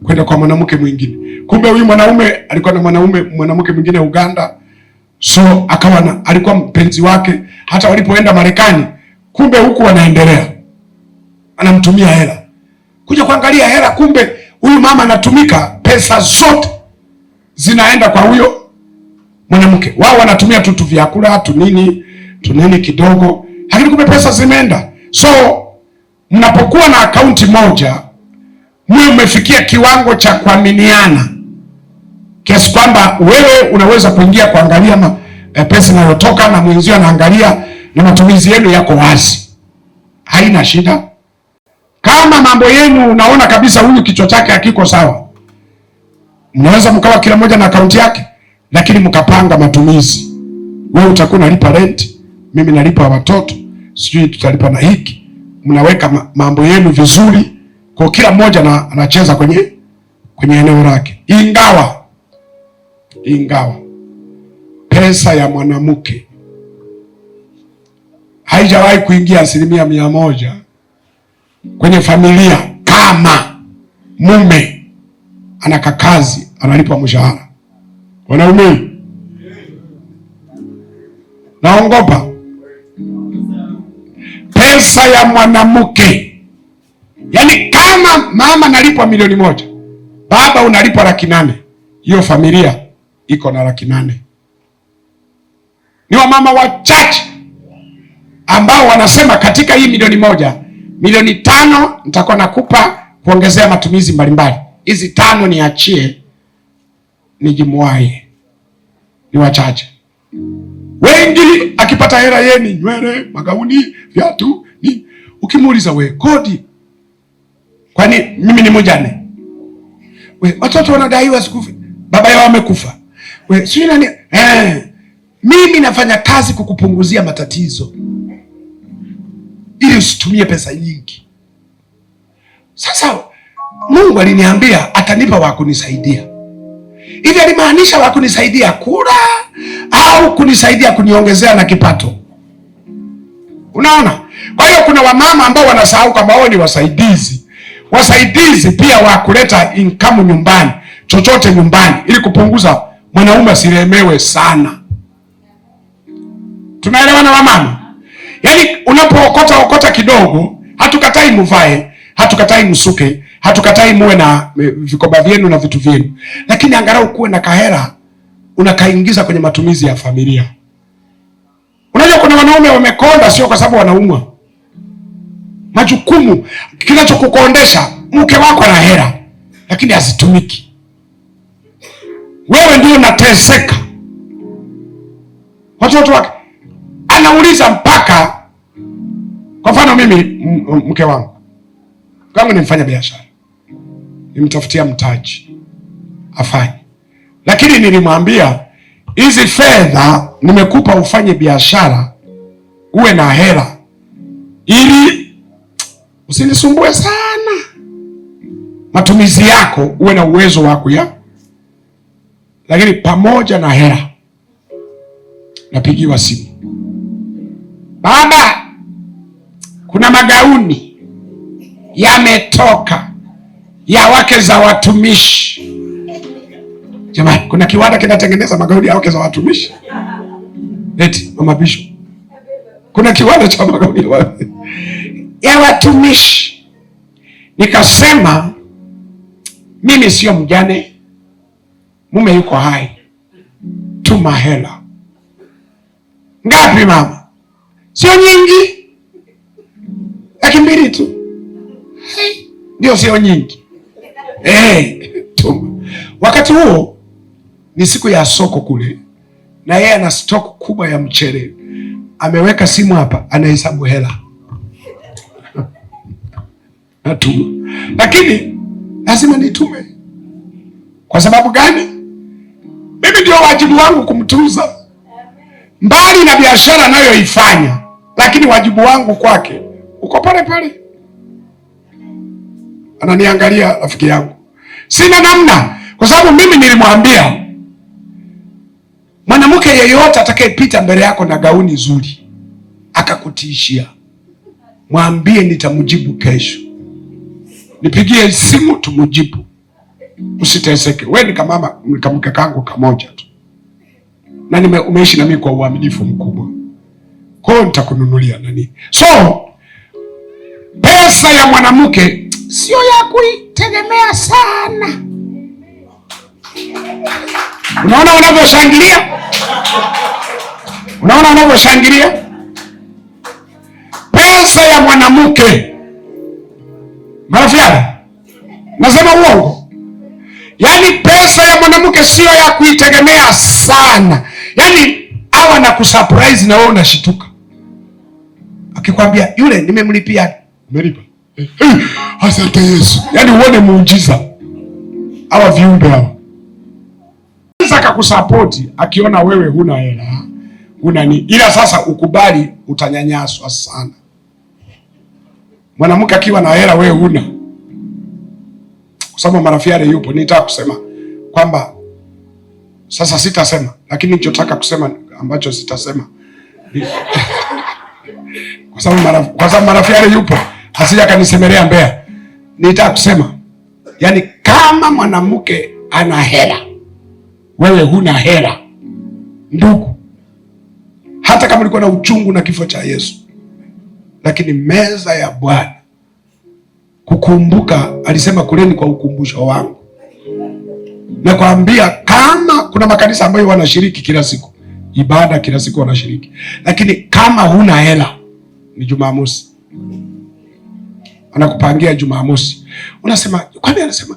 kwenda kwa mwanamke mwingine. Kumbe huyu mwanaume alikuwa na mwanamke mwingine Uganda. So alikuwa mpenzi wake, hata walipoenda Marekani, kumbe huku wanaendelea. Anamtumia hela. Kuja kuangalia hela, kumbe huyu mama anatumika, pesa zote zinaenda kwa huyo mwanamke. Wao wanatumia tu vyakula, tunini kidogo, lakini kumbe pesa zimeenda. So mnapokuwa na akaunti moja, mwe umefikia kiwango cha kuaminiana kiasi kwamba wewe unaweza kuingia kuangalia pesa inayotoka na mwenzio anaangalia, na matumizi yenu yako wazi, haina shida. Kama mambo yenu unaona kabisa huyu kichwa chake hakiko sawa, mnaweza mkawa kila mmoja na akaunti yake, lakini mkapanga matumizi. Wewe utakuwa unalipa rent, mimi nalipa watoto, sijui tutalipa na hiki. Mnaweka mambo yenu vizuri, kwa kila mmoja anacheza kwenye eneo lake. Ingawa pesa ya mwanamke haijawahi kuingia 100% kwenye familia kama mume anaka kazi analipa mshahara. Wanaume, naongopa. Pesa ya mwanamke, yaani kama mama analipwa $1,000,000, baba unalipwa $800,000, hiyo familia iko na $800,000. Ni wamama wachache ambao wanasema katika hii $1,000,000, $500,000 nitakuwa nakupa kuongezea matumizi mbalimbali. Hizi 5 niachie nijimwaye. Ni wachache. Wengi akipata hela yeni, nywele, magauni, viatu, ni ukimuuliza we kodi. Kwani mimi ni mjane? We watoto wanadaiwa sikufi. Baba yao amekufa. We sio nani? Mimi nafanya kazi kukupunguzia matatizo, ili usitumie pesa nyingi. Sasa Mungu aliniambia atanipa wa kunisaidia. Hivi alimaanisha wa kunisaidia kula au kunisaidia kuniongezea na kipato? Unaona? Kwa hiyo kuna wamama ambao wanasahau kwamba wao ni wasaidizi. Wasaidizi pia wa kuleta income nyumbani, chochote nyumbani, ili kupunguza mwanaume asilemewe sana. Tunaelewana wamama? Yaani unapookota kidogo, hatukatai mvae, hatukatai msuke, hatukatai muwe na vikoba vyenu na vitu vyenu, lakini angalau kuwe na kahera unakaingiza kwenye matumizi ya familia. Unajua kuna wanaume wamekonda sio kwa sababu wanaumwa. Majukumu, kinachokukondesha mke wako ana hela lakini hazitumiki. Wewe ndio unateseka. Watoto wake anauliza mpaka, kwa mfano mimi mke wangu ni mfanya biashara, nimtafutia mtaji afanye, lakini nilimwambia hizi fedha nimekupa ufanye biashara, uwe na hela, ili usinisumbue sana. Matumizi yako uwe na uwezo wako lakini pamoja na hela, napigiwa simu, baba, kuna magauni yametoka ya wake za watumishi. Jamani, kuna kiwanda kinatengeneza magauni ya wake za watumishi? Eti mama Bisho, kuna kiwanda cha magauni ya watumishi. Nikasema mimi sio mjane, mume yuko hai, tuma hela. Ngapi mama? Sio nyingi, 200 tu. Ndio, sio nyingi. Tuma. Wakati huo ni siku ya soko kule, na yeye ana stock kubwa ya mchele. Ameweka simu hapa, anahesabu hela. Natuma. Lakini lazima nitume. Kwa sababu gani? Mimi ndio wajibu wangu kumtunza, mbali na biashara anayoifanya, lakini wajibu wangu kwake uko pale pale. Ananiangalia rafiki yangu, sina namna, kwa sababu mimi nilimwambia mwanamke yeyote atakayepita mbele yako na gauni zuri akakutishia, mwambie nitamjibu kesho, nipigie simu tumujibu, usiteseke. Wewe ni kama mke kangu kamoja tu, na umeishi na mimi kwa uaminifu mkubwa, kwa hiyo nitakununulia nani. So pesa ya mwanamke sio ya kuitegemea sana. Unaona wanavyoshangilia? Unaona wanavyoshangilia? Pesa ya mwanamke, marafiki, nasema uongo? Yaani pesa ya mwanamke sio ya kuitegemea sana. Yaani hawa na kusurprise na wewe unashituka. Akikwambia yule nimemlipia. Umelipa? Asante Yesu. Yaani uone muujiza. Hawa viumbe hawa. Sasa akakusapoti akiona wewe huna hela, huna ni. Ila sasa ukubali utanyanyaswa sana. Mwanamke akiwa na hela wewe huna. Kwa sababu Marafiale yupo, nitaka kusema kwamba sasa sitasema, lakini nilichotaka kusema ambacho sitasema kwa sababu Marafiale yupo, hasija kanisemelea Mbeya. Nitaka kusema yani, kama mwanamke ana hela wewe huna hela, ndugu, hata kama ulikuwa na uchungu na kifo cha Yesu, lakini meza ya Bwana kukumbuka, alisema kuleni kwa ukumbusho wangu. Nakwambia kama kuna makanisa ambayo wanashiriki kila siku ibada, kila siku wanashiriki, lakini kama huna hela ni Jumamosi anakupangia Jumamosi, unasema kwani anasema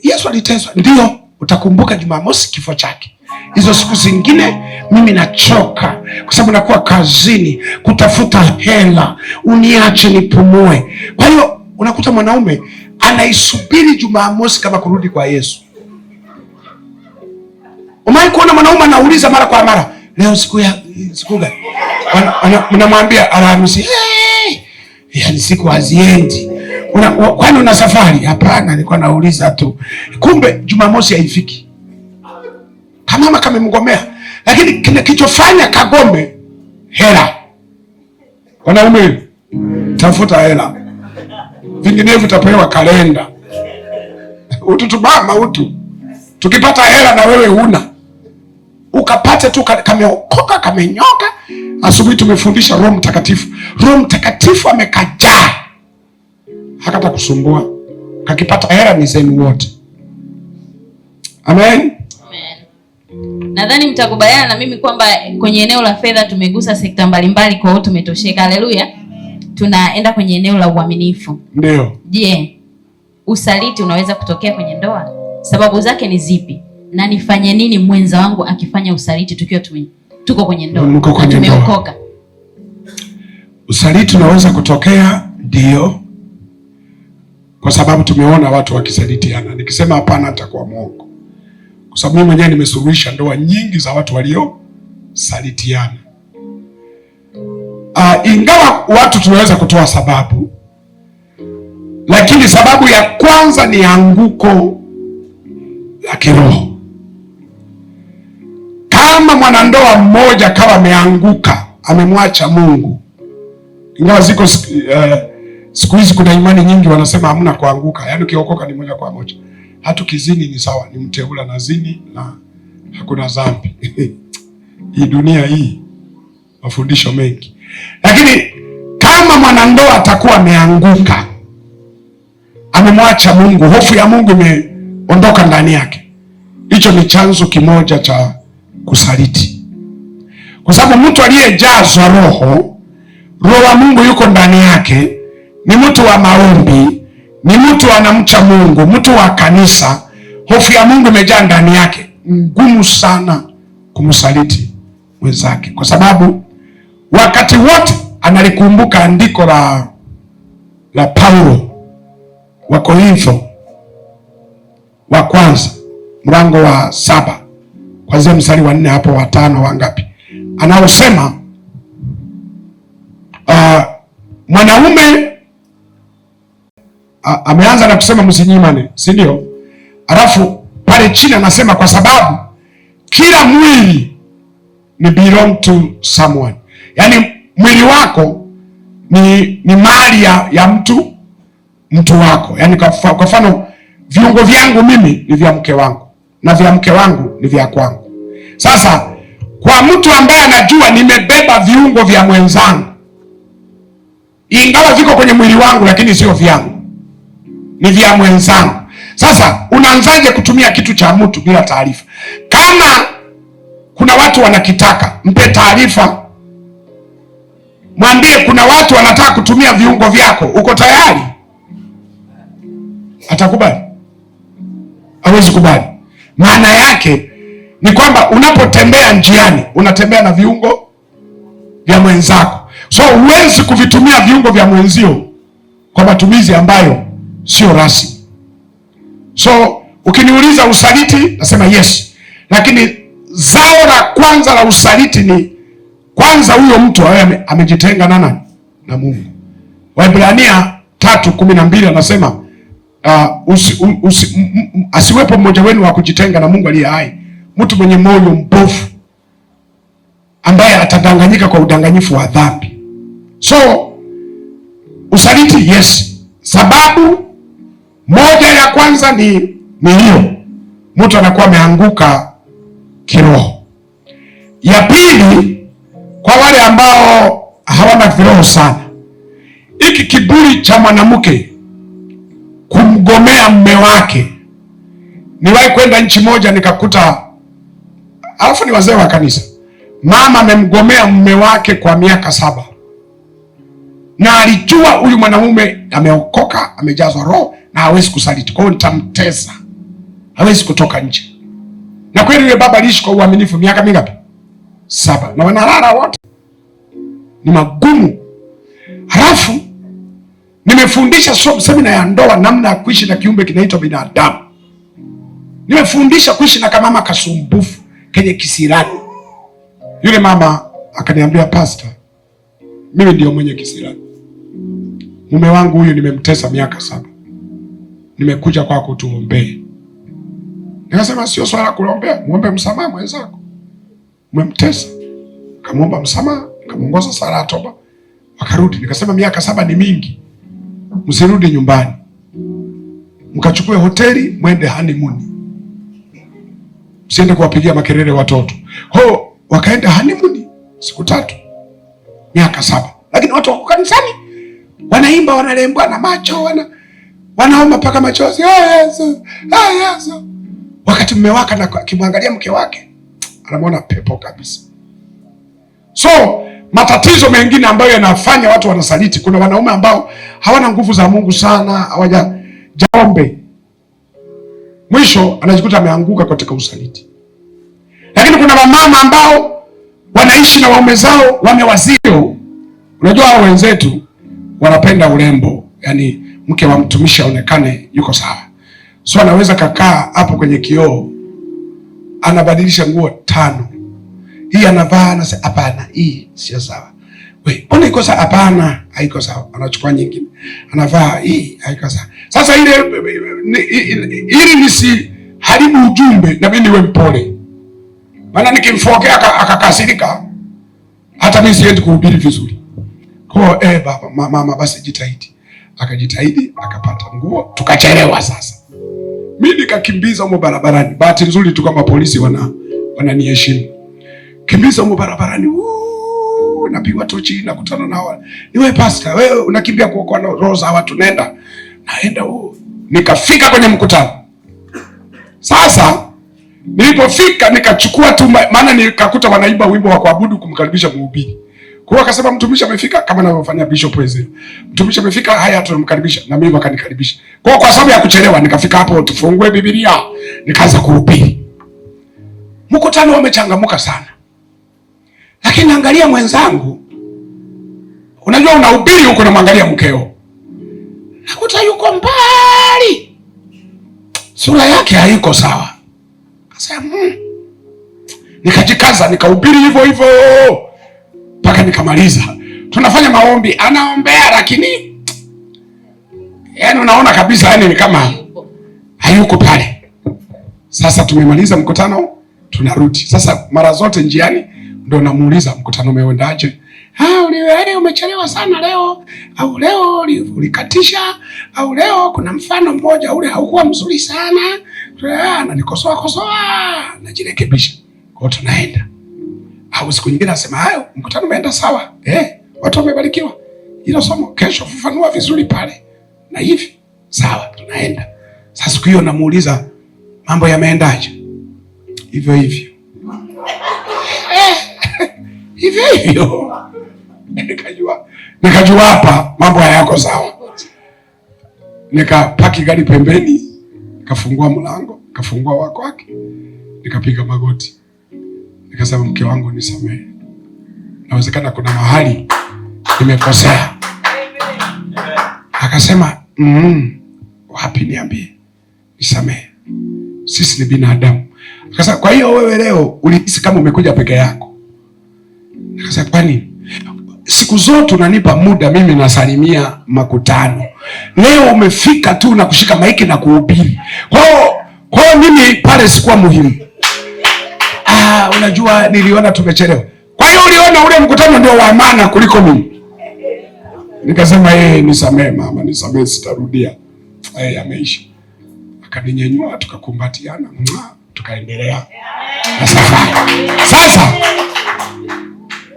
Yesu aliteswa? Ndio, utakumbuka Jumamosi kifo chake. Hizo siku zingine mimi nachoka kwa sababu nakuwa kazini kutafuta hela, uniache nipumue. Kwa hiyo unakuta mwanaume anaisubiri Jumamosi kama kurudi kwa Yesu. Umewahi kuona mwanaume anauliza mara kwa mara, leo siku gani? Mnamwambia Alhamisi. Yaani siku haziendi. Kwani una safari? Hapana, nilikuwa nauliza tu. Kumbe Jumamosi haifiki. Kama kamemgomea. Lakini kilichofanya kagombe hela. Wanaume, tafuta hela. Vinginevyo utapewa kalenda. Ututubama utu. Tukipata hela na wewe huna, ukapate tu kameokoka kamenyoka. Asubuhi tumefundisha Roho Mtakatifu. Roho Mtakatifu amekajaa, hakata kusumbua. Kakipata hela ni zenu wote. Amen. Amen. Nadhani mtakubaliana na mimi kwamba kwenye eneo la fedha tumegusa sekta mbalimbali, kwa hiyo tumetosheka. Haleluya. Tunaenda kwenye eneo la uaminifu. Ndio. Je, usaliti unaweza kutokea kwenye ndoa? Sababu zake ni zipi? Na nifanye nini mwenza wangu akifanya usaliti tukiwa tuko kwenye ndoa na tumeokoka? Usaliti unaweza kutokea, ndio. Kwa sababu tumeona watu wakisalitiana. Nikisema hapana nitakuwa mwongo. Kwa sababu mimi mwenyewe nimesuluhisha ndoa nyingi za watu waliosalitiana. Ingawa watu tunaweza kutoa sababu, Lakini sababu ya kwanza ni anguko la kiroho. Kama mwanandoa mmoja kama ameanguka, amemwacha Mungu, ingawa ziko siku hizi kuna imani nyingi wanasema hamna kuanguka, yaani ukiokoka ni moja kwa moja. Hata kizini ni sawa, ni mteula na zini na hakuna dhambi. Hii dunia hii mafundisho mengi. Lakini kama mwanandoa atakuwa ameanguka, amemwacha Mungu, hofu ya Mungu imeondoka ndani yake, hicho ni chanzo kimoja cha kusaliti. Kwa sababu mtu aliyejazwa roho wa Mungu yuko ndani yake, ni mtu wa maombi, ni mtu anamcha Mungu, mtu wa kanisa, hofu ya Mungu imejaa ndani yake, ngumu sana kumsaliti mwenzake, kwa sababu wakati wote analikumbuka andiko la Paulo wa Korintho wa kwanza mlango wa 7 kwanzia mstari wa 4 hapo wa 5 wangapi, anaosema mwanaume ameanza na kusema msinyimane, si ndio? Alafu pale chini anasema kwa sababu kila mwili ni belong to someone, yaani mwili wako ni mali ya mtu wako. Yaani kwa mfano viungo vyangu mimi ni vya mke wangu na vya mke wangu ni vya kwangu. Sasa kwa mtu ambaye anajua nimebeba viungo vya mwenzangu, ingawa viko kwenye mwili wangu lakini sio vyangu, ni vya mwenzangu. Sasa unaanzaje kutumia kitu cha mtu bila taarifa? Kama kuna watu wanakitaka, mpe taarifa, mwambie kuna watu wanataka kutumia viungo vyako, uko tayari? Atakubali? Hawezi kubali. Maana yake ni kwamba unapotembea njiani unatembea na viungo vya mwenzako, so huwezi kuvitumia viungo vya mwenzio kwa matumizi ambayo sio rasmi. So ukiniuliza usaliti, nasema yes, lakini zao la kwanza la usaliti ni kwanza huyo mtu awe amejitenga na nani? Na Mungu. Waebrania 3:12 anasema asiwepo mmoja wenu wa kujitenga na Mungu aliye hai, mtu mwenye moyo mbovu ambaye atadanganyika kwa udanganyifu wa dhambi. So usaliti yes, sababu moja ya kwanza ni hiyo, mtu anakuwa ameanguka kiroho. Ya pili, kwa wale ambao hawana kiroho sana, hiki kiburi cha mwanamke kumgomea mume wake. Niwahi kwenda nchi moja nikakuta, alafu ni wazee wa kanisa, mama amemgomea mume wake kwa miaka 7, na alijua huyu mwanamume ameokoka, amejazwa roho na hawezi kusaliti, kwa hiyo nitamtesa, hawezi kutoka nje. Na kweli yule baba aliishi kwa uaminifu miaka mingapi? 7, na wanalala wote, ni magumu. Halafu nimefundisha semina ya ndoa, namna ya kuishi na kiumbe kinaitwa binadamu. Nimefundisha kuishi na kamama kasumbufu kenye kisirani. Yule mama akaniambia, pastor, mimi ndio mwenye kisirani, mume wangu huyu nimemtesa miaka 7, nimekuja kwako tuombee. Nikasema sio swala kuombea, muombe msamaha mwenzako, umemtesa. Kamuomba msamaha, kamuongoza sala ya toba, wakarudi. Nikasema miaka 7 ni mingi, msirudi nyumbani, mkachukue hoteli mwende honeymoon, msiende kuwapigia makelele watoto. Wakaenda honeymoon siku 3, miaka 7. Lakini watu wako kanisani wanaimba, wanalembwa na macho, wanaomba paka machozi, Yesu, Yesu. Wakati mume wake akimwangalia mke wake anamwona pepo kabisa. So matatizo mengine ambayo yanafanya watu wanasaliti, kuna wanaume ambao hawana nguvu za Mungu sana, hawajaombe, mwisho anajikuta ameanguka katika usaliti. Lakini kuna wamama ambao wanaishi na waume zao wamewazio. Unajua hao wenzetu wanapenda urembo, yani mke wa mtumishi aonekane yuko sawa, so anaweza kakaa hapo kwenye kioo, anabadilisha nguo 5, hii anavaa, anasema hapana, hii sio sawa. wewe mbona iko sawa? Hapana, haiko sawa. Anachukua nyingine, anavaa hii, haiko sawa. Sasa ile ili nisiharibu ujumbe, na mimi niwe mpole, maana nikimfokea akakasirika, hata mimi siendi kuhubiri vizuri. Kwa baba mama, basi jitahidi. Akajitahidi, akapata nguo, tukachelewa sasa. Mimi nikakimbiza huko barabarani. Bahati nzuri tu kama polisi wananiheshimu. Kimbiza huko barabarani. Napigwa tochi, nakutana na wale. Niwe pastor, wewe unakimbia kuokoa roho za watu, naenda. Nikafika kwenye mkutano. Sasa nilipofika nikachukua tu, maana nikakuta wanaimba wimbo wa kuabudu kumkaribisha mhubiri. Kwa hiyo akasema mtumishi amefika, kama anavyofanya Bishop Ezra. Mtumishi amefika, haya tunamkaribisha, na mimi wakanikaribisha. Kwa sababu ya kuchelewa nikafika hapo, tufungue Biblia, nikaanza kuhubiri. Mkutano umechangamuka sana. Lakini angalia mwenzangu, unajua unahubiri huko na mwangalia mkeo. Nakuta yuko mbali, sura yake haiko sawa. Akasema nikajikaza, nikahubiri hivyo hivyo mpaka nikamaliza. Tunafanya maombi, anaombea lakini yaani unaona kabisa yaani ni kama hayuko pale. Sasa tumemaliza mkutano, tunarudi. Sasa mara zote njiani ndio namuuliza mkutano umeendaje? Umechelewa sana leo, au leo ulikatisha, au leo kuna mfano mmoja ule haukuwa mzuri sana. Ananikosoa, najirekebisha. Kwa hiyo tunaenda. Au siku nyingine nasema hayo mkutano umeenda sawa. Watu wamebarikiwa. Hilo somo kesho fafanua vizuri pale. Na hivi sawa, tunaenda. Sasa siku hiyo namuuliza mambo yameendaje? Hivyo hivyo. Hivyo hivyo. Nikajua hapa mambo hayako sawa. Nikapaki gari pembeni, nikafungua mlango, nikafungua wako wake. Nikapiga magoti. Nikasema mke wangu nisamehe. Inawezekana kuna mahali nimekosea. Akasema, wapi niambie. Nisamehe. Sisi ni binadamu. Akasema kwa hiyo wewe leo ulihisi kama umekuja peke yako. Akasema kwani siku zote unanipa muda mimi nasalimia makutano. Leo umefika tu na kushika maiki na kuhubiri. Kwa hiyo mimi pale sikuwa muhimu. Unajua niliona tumechelewa. Kwa hiyo uliona ule mkutano ndio wa maana kuliko mimi. Nikasema nisamehe mama, nisamehe, sitarudia. Yameisha. Akaninyenyua, tukakumbatiana, tukaendelea na safari. Sasa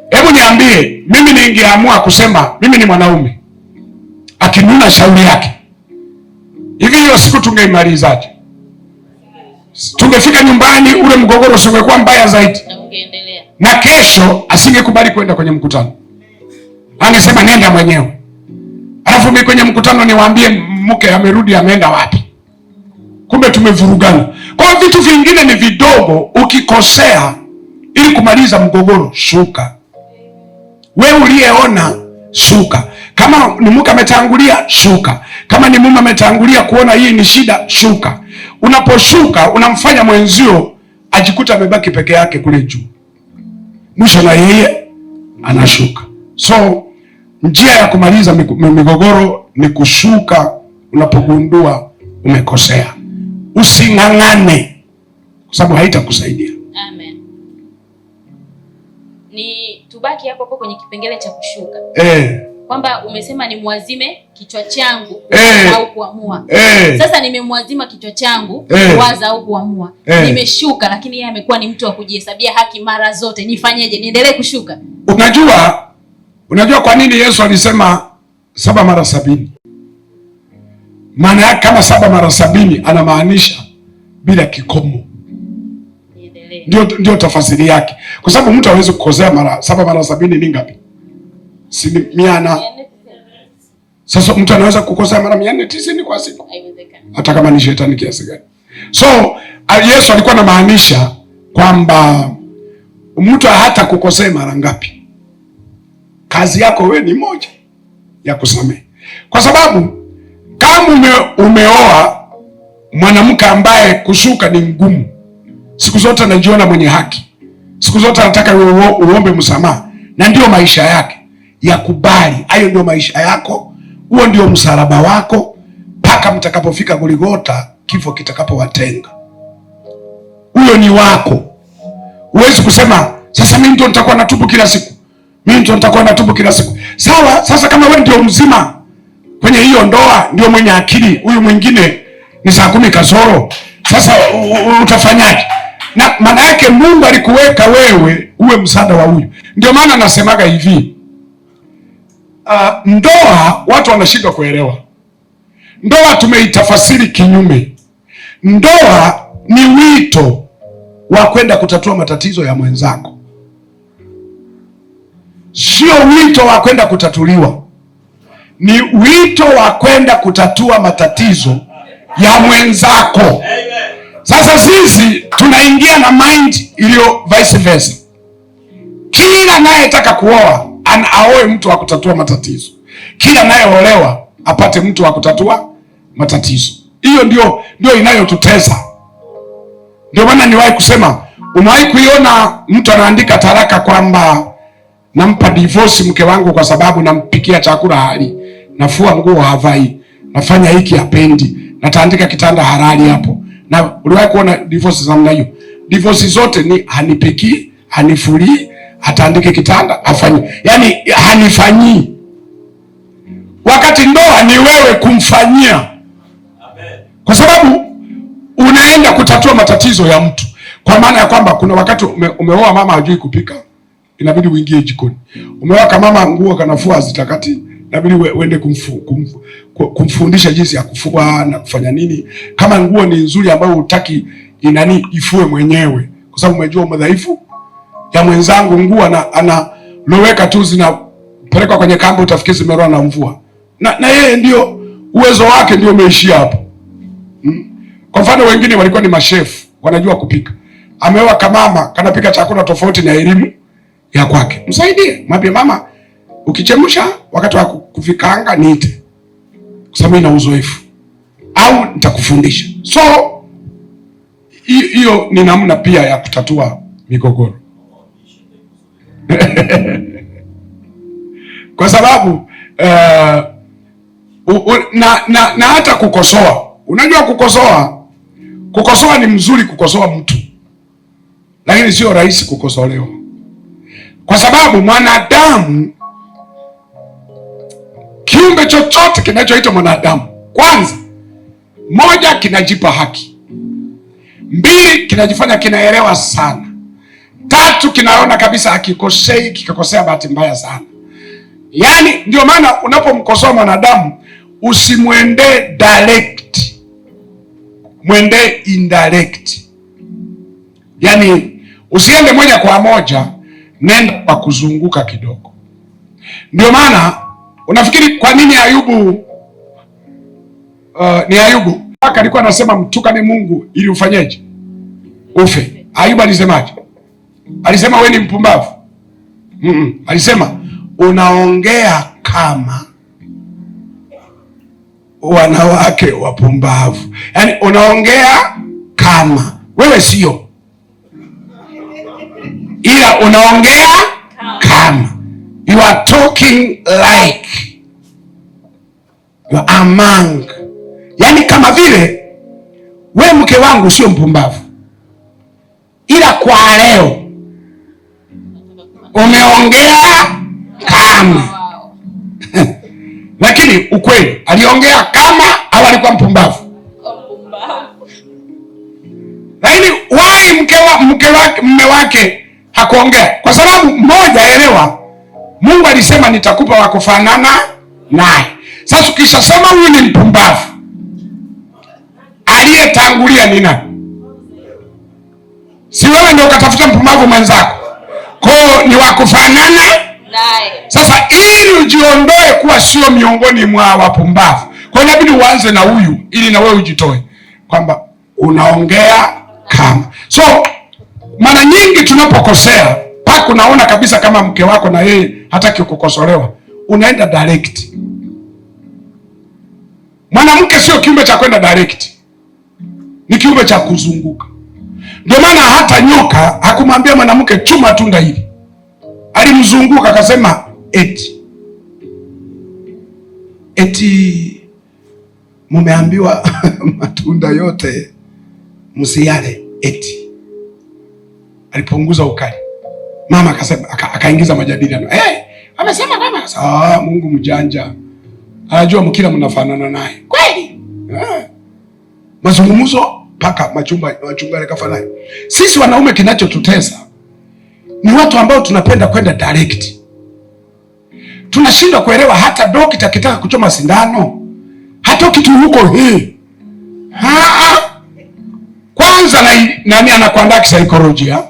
hebu niambie, mimi ningeamua kusema mimi ni mwanaume, akinuna shauri yake, hivi hiyo siku tungeimalizaje? Tungefika nyumbani, ule mgogoro ungekuwa mbaya zaidi. Na kesho asingekubali kwenda kwenye mkutano. Angesema nenda mwenyewe. Alafu mimi kwenye mkutano niwaambie mke amerudi, ameenda wapi? Kumbe tumevurugana. Kwa hiyo vitu vingine ni vidogo, ukikosea ili kumaliza mgogoro, shuka. Wewe uliyeona, shuka. Kama ni mke ametangulia, shuka. Kama ni mume ametangulia kuona hii ni shida, shuka. Unaposhuka unamfanya mwenzio ajikuta amebaki peke yake kule juu. Mwisho na yeye anashuka. So njia ya kumaliza migogoro ni kushuka unapogundua umekosea. Using'ang'ane kwa sababu haitakusaidia. Amen. Ni tubaki hapo hapo kwenye kipengele cha kushuka. Kwamba umesema ni muazime kichwa changu au kuamua. Sasa nimemwazima kichwa changu kuwaza au kuamua. Nimeshuka, lakini yeye amekuwa ni mtu wa kujihesabia haki mara zote. Nifanyeje? Niendelee kushuka? Unajua kwa nini Yesu alisema 7 mara 70? Maana yake kama 7 mara 70 anamaanisha bila kikomo. Ndio tafasiri yake. Kwa sababu mtu hawezi kukosea 7 mara 70 ni ngapi? Si 100. Sasa mtu anaweza kukosea mara 490 kwa siku. Hata kama ni shetani kiasi gani. So Yesu alikuwa anamaanisha kwamba mtu hata kukosea mara ngapi, kazi yako wewe ni moja ya kusamehe. Kwa sababu kama umeoa mwanamke ambaye kushuka ni ngumu, siku zote anajiona mwenye haki, siku zote anataka uombe msamaha, na ndio maisha yake, yakubali. Hayo ndio maisha yako, huo ndio msalaba wako, mpaka mtakapofika Golgotha, kifo kitakapowatenga. Huyo ni wako. Huwezi kusema sasa mimi ndio nitakuwa natubu kila siku, mimi ndio nitakuwa natubu kila siku. Sawa, sasa kama wewe ndio mzima kwenye hiyo ndoa, ndio mwenye akili, huyu mwingine ni saa 10 kasoro, sasa utafanyaje? Na maana yake Mungu alikuweka wewe uwe msaada wa huyu. Ndio maana nasemaga hivi, ndoa watu wanashindwa kuelewa. Ndoa tumeitafasiri kinyume. Ndoa ni wito wa kwenda kutatua matatizo ya mwenzako, sio wito wa kwenda kutatuliwa. Ni wito wa kwenda kutatua matatizo ya mwenzako. Sasa sisi tunaingia na mind iliyo vice versa. Kila anayetaka kuoa aoe mtu wa kutatua matatizo, kila anayeolewa apate mtu wa kutatua matatizo. Hiyo ndio inayotutesa. Ndio maana niwahi kusema, umewahi kuiona mtu anaandika taraka kwamba nampa divorce mke wangu kwa sababu nampikia chakula hali, nafua nguo havai, nafanya hiki hapendi, nataandika kitanda halali hapo. Na uliwahi kuona divorce za namna hiyo? Divorce zote ni hanipiki, hanifuri, ataandike kitanda, afanye. Yaani hanifanyii. Wakati ndoa ni wewe kumfanyia. Kwa sababu unaenda kutatua matatizo ya mtu. Kwa maana ya kwamba kuna wakati umeoa mama hajui kupika, inabidi uingie jikoni. Umeoa kama mama nguo kanafua zitakati, inabidi uende kumfundisha jinsi ya kufua na kufanya nini. Kama nguo ni nzuri ambayo hutaki ifue mwenyewe, kwa sababu umejua madhaifu ya mwenzangu, nguo analoweka tu zinapelekwa kwenye kamba, utafikiri zimeroa na mvua. Na yeye ndio uwezo wake ndio umeishia hapo. Kwa mfano wengine walikuwa ni mashefu, wanajua kupika. Ameoa kama kanapika chakula tofauti na elimu ya kwake. Msaidie, mwambie mama, ukichemsha wakati wa kuvikaanga niite, kwa sababu ina uzoefu, au nitakufundisha. So hiyo ni namna pia ya kutatua migogoro. Kwa sababu na hata kukosoa. Unajua kukosoa ni mzuri, kukosoa mtu, lakini sio rahisi kukosolewa. Kwa sababu mwanadamu, kiumbe chochote kinachoitwa mwanadamu, kwanza, moja, kinajipa haki; mbili, kinajifanya kinaelewa sana; tatu, kinaona kabisa akikosei, kikakosea bahati mbaya sana. Yaani ndio maana unapomkosoa mwanadamu usimwendee direct, mwendee indirect. Yaani usiende moja kwa moja, nenda kwa kuzunguka kidogo. Ndio maana unafikiri kwa nini Ayubu ni Ayubu alikuwa anasema mtukane Mungu ili ufanyeje? Ufe. Ayubu alisemaje? Alisema wewe ni mpumbavu? Alisema unaongea kama wanawake wapumbavu. Yaani unaongea kama wewe sio, ila unaongea kama. You are talking like you are among. Yaani kama vile we mke wangu sio mpumbavu, ila kwa leo umeongea kama. Lakini ukweli, aliongea kama au alikuwa mpumbavu? Lakini why mume wake hakuongea? Kwa sababu moja, elewa, Mungu alisema nitakupa wa kufanana naye. Sasa ukishasema huyu ni mpumbavu, aliyetangulia ni nani? Si wewe ndio ukatafuta mpumbavu mwenzako? Kwa ni wa kufanana naye. Sasa ili ujiondoe kuwa sio miongoni mwa wapumbavu, kwa inabidi uanze na huyu ili na wewe ujitoe kwamba unaongea kama. So mara nyingi tunapokosea, paka unaona kabisa kama mke wako na yeye hataki kukosolewa, unaenda direct. Mwanamke sio kiumbe cha kwenda direct, ni kiumbe cha kuzunguka. Ndio maana hata nyoka hakumwambia mwanamke chuma tunda hili, alimzunguka akasema eti eti mumeambiwa matunda yote msiyale. Eti alipunguza ukali, mama akasema, akaingiza majadiliano. Amesema kama Mungu mjanja, anajua mkila mnafanana naye kweli. Mazungumzo mpaka machumba yakafanana. Sisi wanaume kinachotutesa ni watu ambao tunapenda kwenda direct. Tunashindwa kuelewa hata dokta akitaka kuchoma sindano hata kitu huko hii. Kwanza nani anakuandaa kisaikolojia?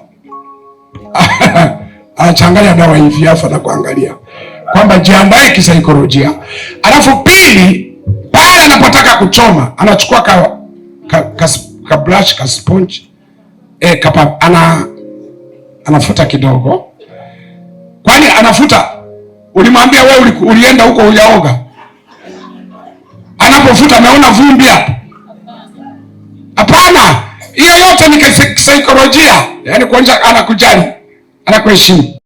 Anachanganya dawa hivi afa na kuangalia kwamba jiandae kisaikolojia. Alafu pili, pale anapotaka kuchoma anachukua ka brush, ka sponge, anafuta kidogo. Kwani anafuta, ulimwambia wewe ulienda huko hujaoga? Anapofuta ameona vumbi hapo? Hapana, hiyo yote ni kisaikolojia, yaani kuonyesha anakujali, anakuheshimu.